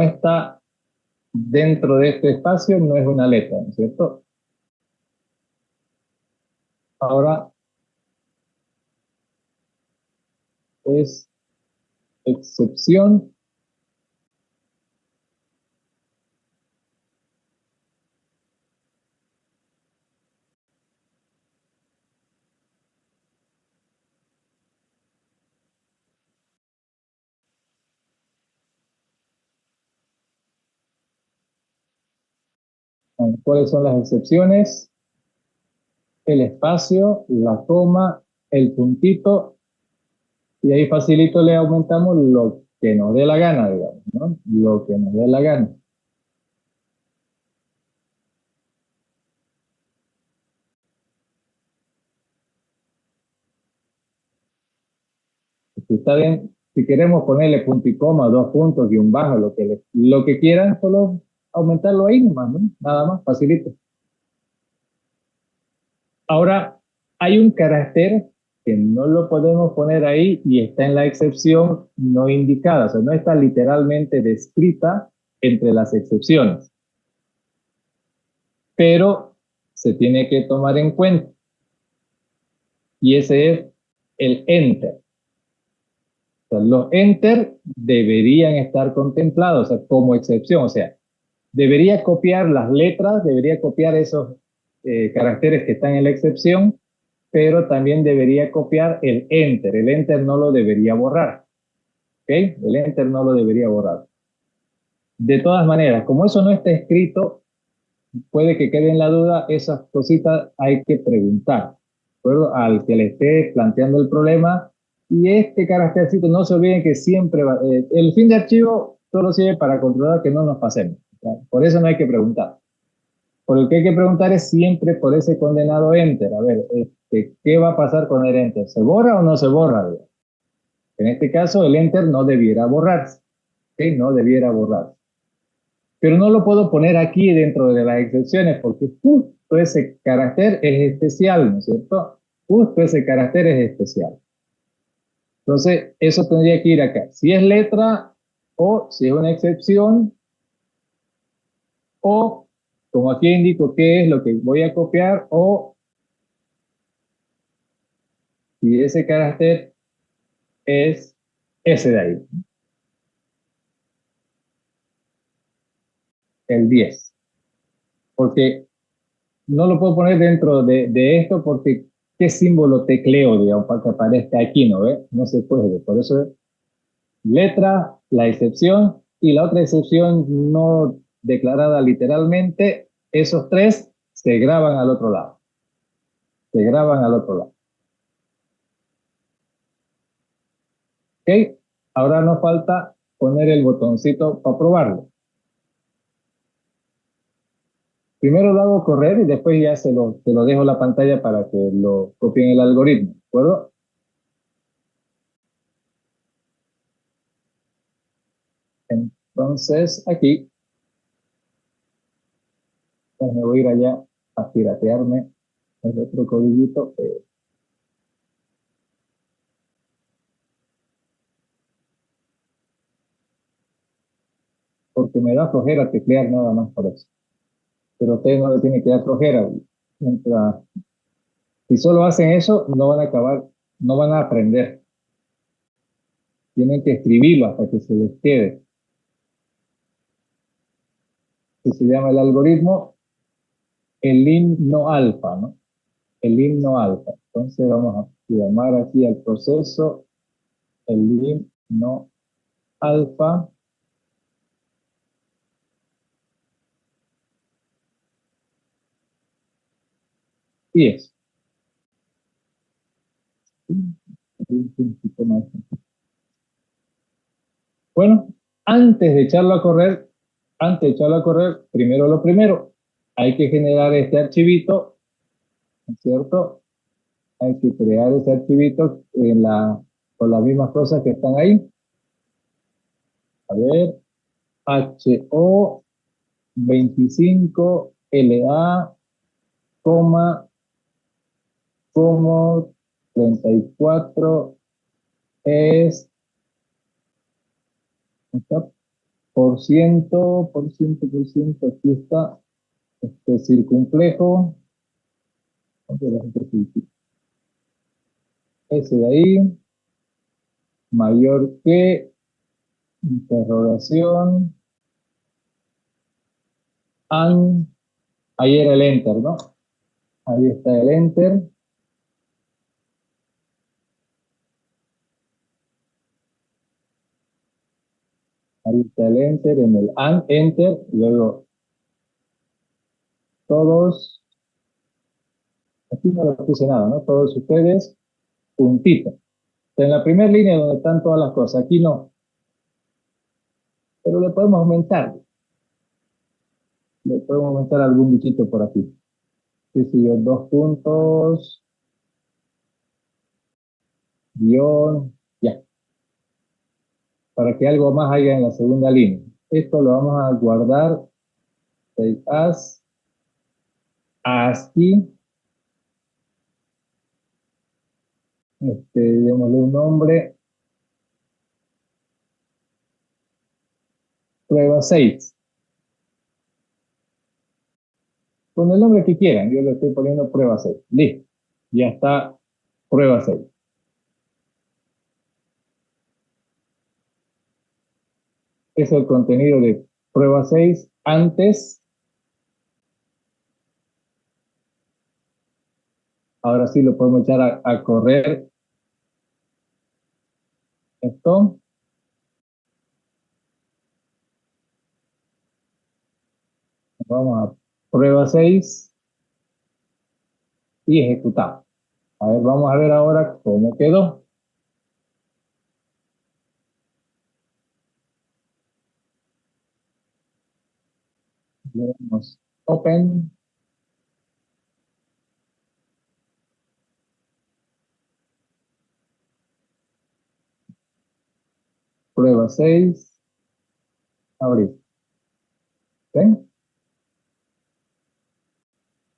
está dentro de este espacio, no es una letra, ¿no es cierto? Ahora es excepción. ¿Cuáles son las excepciones? El espacio, la coma el puntito, y ahí facilito le aumentamos lo que nos dé la gana, digamos, ¿no? Lo que nos dé la gana. Si está bien, si queremos ponerle punto y coma, dos puntos y un bajo, lo que quieran, solo aumentarlo ahí nomás, ¿no? Nada más, facilito. Ahora, hay un carácter que no lo podemos poner ahí y está en la excepción no indicada, o sea, no está literalmente descrita entre las excepciones, pero se tiene que tomar en cuenta, y ese es el enter. O sea, los enter deberían estar contemplados, o sea, como excepción, o sea, debería copiar las letras, debería copiar esos caracteres que están en la excepción, pero también debería copiar el enter. El enter no lo debería borrar. ¿Ok? El enter no lo debería borrar. De todas maneras, como eso no está escrito, puede que quede en la duda, esas cositas hay que preguntar, ¿de acuerdo? Al que le esté planteando el problema. Y este caractercito, no se olviden que siempre va, el fin de archivo solo sirve para controlar que no nos pasemos. ¿Ya? Por eso no hay que preguntar. Por lo que hay que preguntar es siempre por ese condenado enter. A ver, ¿qué va a pasar con el enter? ¿Se borra o no se borra? En este caso, el enter no debiera borrarse. ¿Ok? No debiera borrarse. Pero no lo puedo poner aquí dentro de las excepciones porque justo ese carácter es especial, ¿no es cierto? Justo ese carácter es especial. Entonces, eso tendría que ir acá. Si es letra o si es una excepción o, como aquí indico qué es lo que voy a copiar, o si ese carácter es ese de ahí, el 10. Porque no lo puedo poner dentro de esto porque qué símbolo tecleo, digamos, para que aparezca aquí, ¿no ve? No se puede. Por eso es letra, la excepción, y la otra excepción no declarada literalmente, esos tres se graban al otro lado. Se graban al otro lado. ¿Ok? Ahora nos falta poner el botoncito para probarlo. Primero lo hago correr y después ya se lo dejo la pantalla para que lo copien el algoritmo, ¿de acuerdo? Entonces, aquí, pues me voy a ir allá a piratearme el otro codiguito. Porque me da flojera teclear nada más por eso. Pero a ustedes no les tiene que dar flojera. Mientras, si solo hacen eso, no van a acabar, no van a aprender. Tienen que escribirlo hasta que se les quede. Que se llama el algoritmo el himno alfa, ¿no? El himno alfa. Entonces vamos a llamar aquí al proceso el himno alfa. Y es. Bueno, antes de echarlo a correr, primero lo primero, hay que generar este archivito, ¿no es cierto? Hay que crear ese archivito con las mismas cosas que están ahí. A ver, HO25LA, coma, como 34 es aquí está, circunflejo, ese de ahí, mayor que, interrogación, ahí era el enter, ¿no? Ahí está el enter. Ahí está el enter, en el enter, luego todos, aquí no le puse nada, ¿no? Todos ustedes, puntito. En la primera línea donde están todas las cosas, aquí no. Pero le podemos aumentar. Le podemos aumentar algún bichito por aquí. Sí, sí, 2 puntos, guión, ya. Para que algo más haya en la segunda línea. Esto lo vamos a guardar. Save as. Así. Démosle un nombre. Prueba 6. Con el nombre que quieran. Yo le estoy poniendo prueba 6. Listo. Ya está prueba 6. Es el contenido de prueba 6 antes. Ahora sí lo podemos echar a correr. Esto. Vamos a prueba 6 y ejecutar. A ver, vamos a ver ahora cómo quedó. Le damos open. Prueba 6. Abrir. ¿Ven?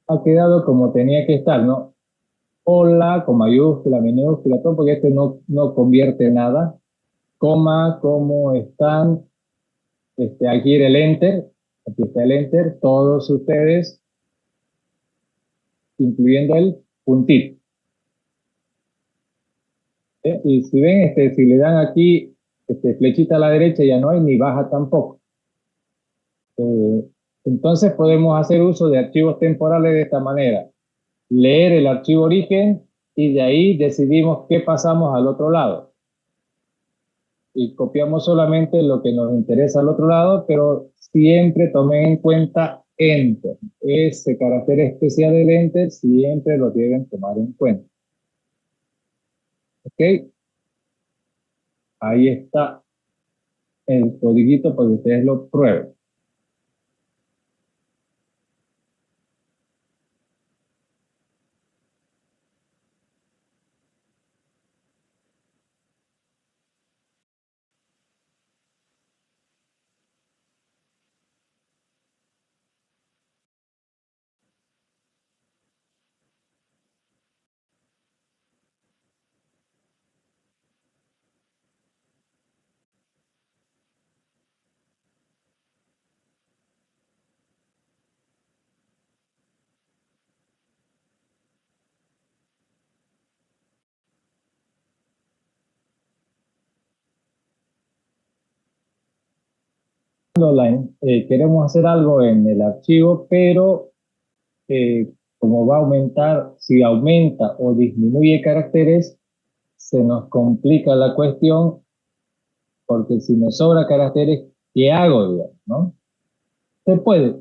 Ha quedado como tenía que estar, ¿no? Hola, con mayúscula, minúscula, todo, porque este no convierte nada. Coma, cómo están. Aquí el enter. Aquí está el enter. Todos ustedes, incluyendo el puntito. Y si ven, si le dan aquí flechita a la derecha, ya no hay ni baja tampoco. Entonces podemos hacer uso de archivos temporales de esta manera. Leer el archivo origen y de ahí decidimos qué pasamos al otro lado. Y copiamos solamente lo que nos interesa al otro lado, pero siempre tomen en cuenta Enter. Ese carácter especial del Enter siempre lo deben tomar en cuenta. ¿Ok? Ahí está el codiguito para que ustedes lo prueben. Queremos hacer algo en el archivo, pero como va a aumentar, si aumenta o disminuye caracteres, se nos complica la cuestión, porque si me sobra caracteres, ¿qué hago, digamos, no? Se puede,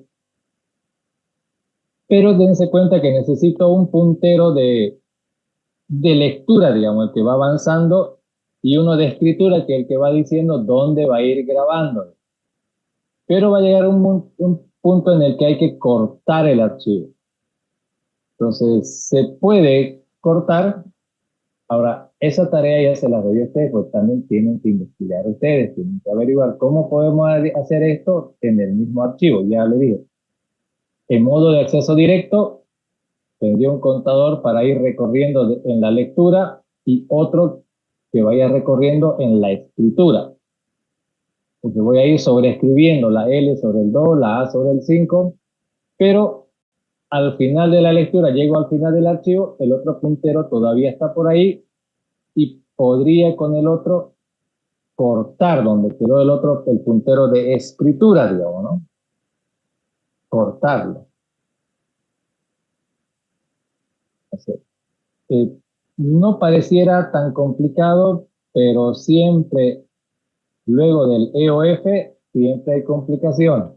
pero dense cuenta que necesito un puntero de lectura, digamos, el que va avanzando, y uno de escritura, que es el que va diciendo dónde va a ir grabando. Pero va a llegar un punto en el que hay que cortar el archivo. Entonces, se puede cortar. Ahora, esa tarea ya se la doy a ustedes, pues también tienen que investigar ustedes, tienen que averiguar cómo podemos hacer esto en el mismo archivo. Ya le dije, en modo de acceso directo, tendría un contador para ir recorriendo en la lectura y otro que vaya recorriendo en la escritura. Porque voy a ir sobreescribiendo la L sobre el 2, la A sobre el 5, pero al final de la lectura, llego al final del archivo, el otro puntero todavía está por ahí y podría con el otro cortar donde quedó el otro, el puntero de escritura, digamos, ¿no? Cortarlo. Así. No pareciera tan complicado, pero siempre, luego del EOF, siempre hay complicaciones.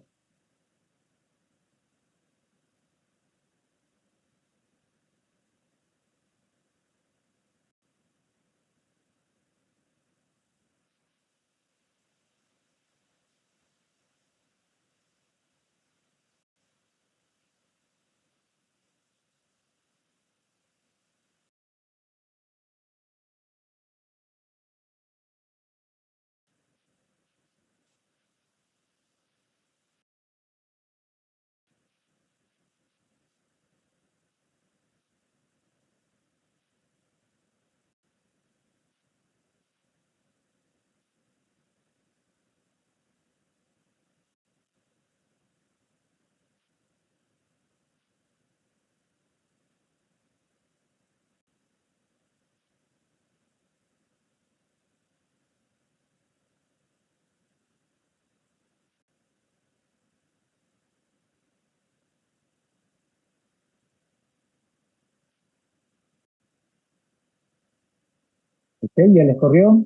Ok, ya les corrió.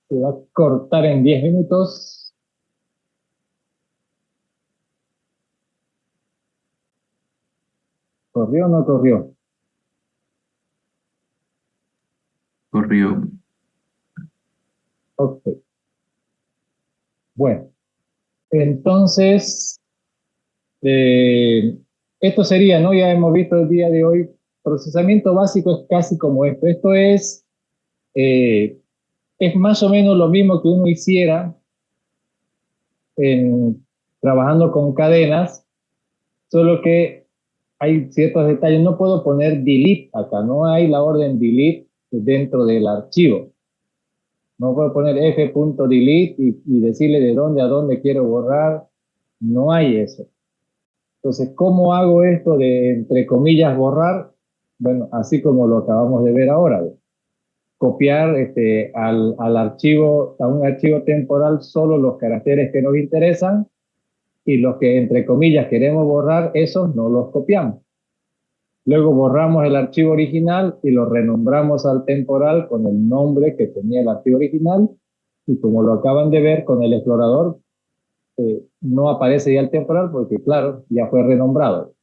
Se va a cortar en 10 minutos. ¿Corrió o no corrió? Corrió. Ok. Bueno, entonces, eh, esto sería, ¿no? Ya hemos visto el día de hoy, procesamiento básico es casi como esto. Esto eh, es más o menos lo mismo que uno hiciera trabajando con cadenas, solo que hay ciertos detalles. No puedo poner delete acá, no hay la orden delete dentro del archivo. No puedo poner f.delete y decirle de dónde a dónde quiero borrar. No hay eso. Entonces, ¿cómo hago esto de, entre comillas, borrar? Bueno, así como lo acabamos de ver ahora. Copiar al archivo, a un archivo temporal, solo los caracteres que nos interesan y los que, entre comillas, queremos borrar, esos no los copiamos. Luego borramos el archivo original y lo renombramos al temporal con el nombre que tenía el archivo original. Y como lo acaban de ver con el explorador, no aparece ya el temporal porque, claro, ya fue renombrado.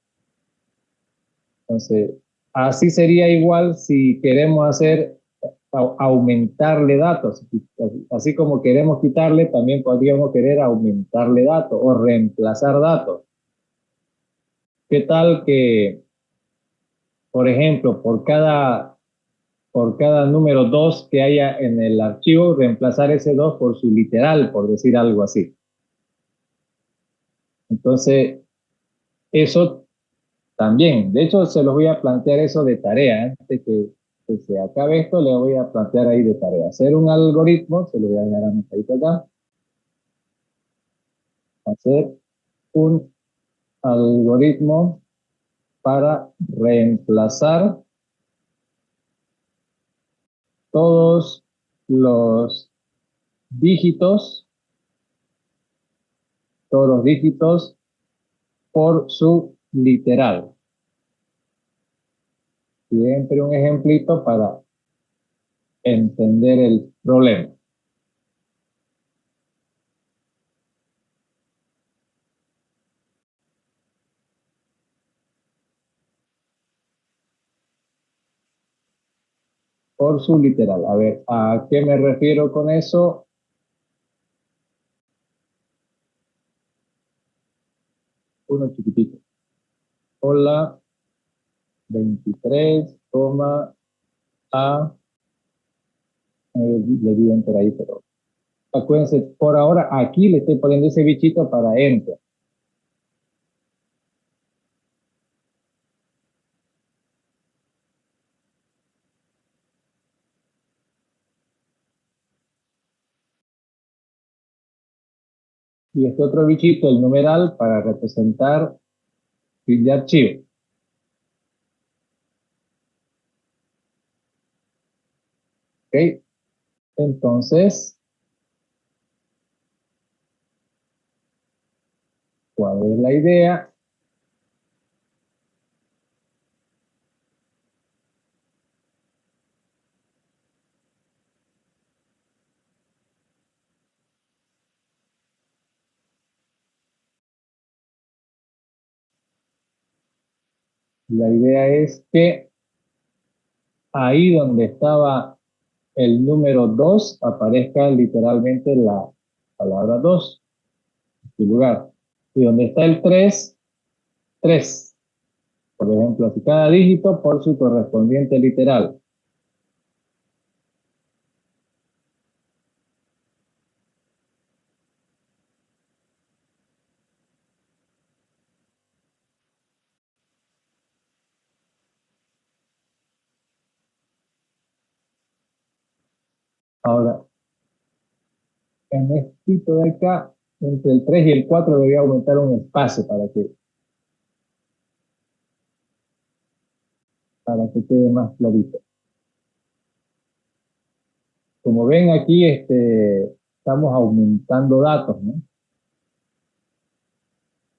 Entonces, así sería igual si queremos aumentarle datos. Así como queremos quitarle, también podríamos querer aumentarle datos o reemplazar datos. ¿Qué tal que, por ejemplo, por cada número 2 que haya en el archivo, reemplazar ese 2 por su literal, por decir algo así? Entonces, eso también, de hecho, se los voy a plantear eso de tarea. Antes que se acabe esto, le voy a plantear ahí de tarea. Hacer un algoritmo, se lo voy a dar a mi carita acá. Hacer un algoritmo para reemplazar todos los dígitos, todos los dígitos por su literal. Siempre un ejemplito para entender el problema. Por su literal. A ver, ¿a qué me refiero con eso? Uno chiquitito. Hola, 23, A, le di enter ahí, pero acuérdense, por ahora aquí le estoy poniendo ese bichito para enter. Y este otro bichito, el numeral, para representar fin de archivo. ¿Ok? Entonces, ¿cuál es la idea? La idea es que ahí donde estaba el número 2 aparezca literalmente la palabra 2 en su lugar. Y donde está el 3, 3. Por ejemplo, así, cada dígito por su correspondiente literal. Ahora, en este tipo de acá, entre el 3 y el 4 debería aumentar un espacio para que quede más clarito. Como ven aquí, estamos aumentando datos, ¿no?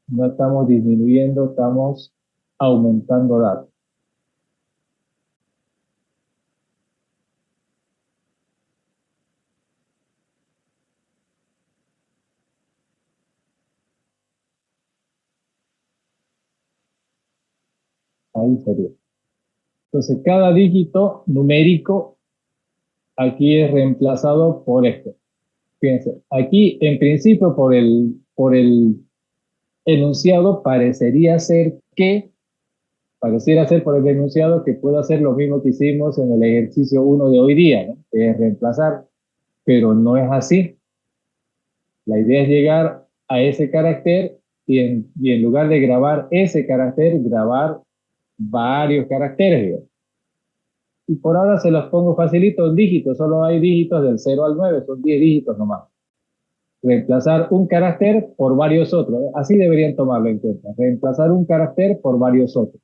No estamos disminuyendo, estamos aumentando datos. Ahí sería. Entonces, cada dígito numérico aquí es reemplazado por esto. Fíjense, aquí en principio por el enunciado pareciera ser por el enunciado que puedo hacer lo mismo que hicimos en el ejercicio 1 de hoy día, ¿no? Que es reemplazar, pero no es así. La idea es llegar a ese carácter y en lugar de grabar ese carácter, grabar varios caracteres, digamos. Y por ahora se los pongo facilito en dígitos, solo hay dígitos del 0 al 9, son 10 dígitos nomás. Reemplazar un carácter por varios otros, ¿eh? Así deberían tomarlo en cuenta. Reemplazar un carácter por varios otros.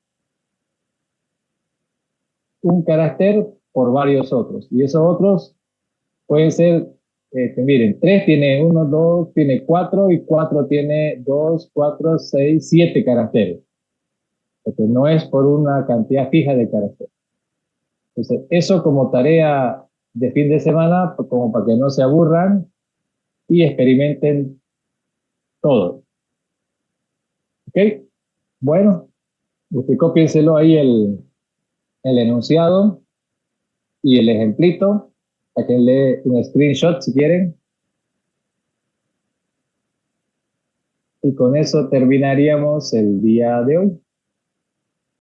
Un carácter por varios otros. Y esos otros pueden ser, miren, 3 tiene 1, 2, tiene 4 y 4 tiene 2, 4, 6, 7 caracteres. Porque no es por una cantidad fija de caracteres. Entonces, eso como tarea de fin de semana, pues, como para que no se aburran y experimenten todo. ¿Ok? Bueno, usted cópienselo ahí el enunciado y el ejemplito. Sáquenle un screenshot si quieren. Y con eso terminaríamos el día de hoy.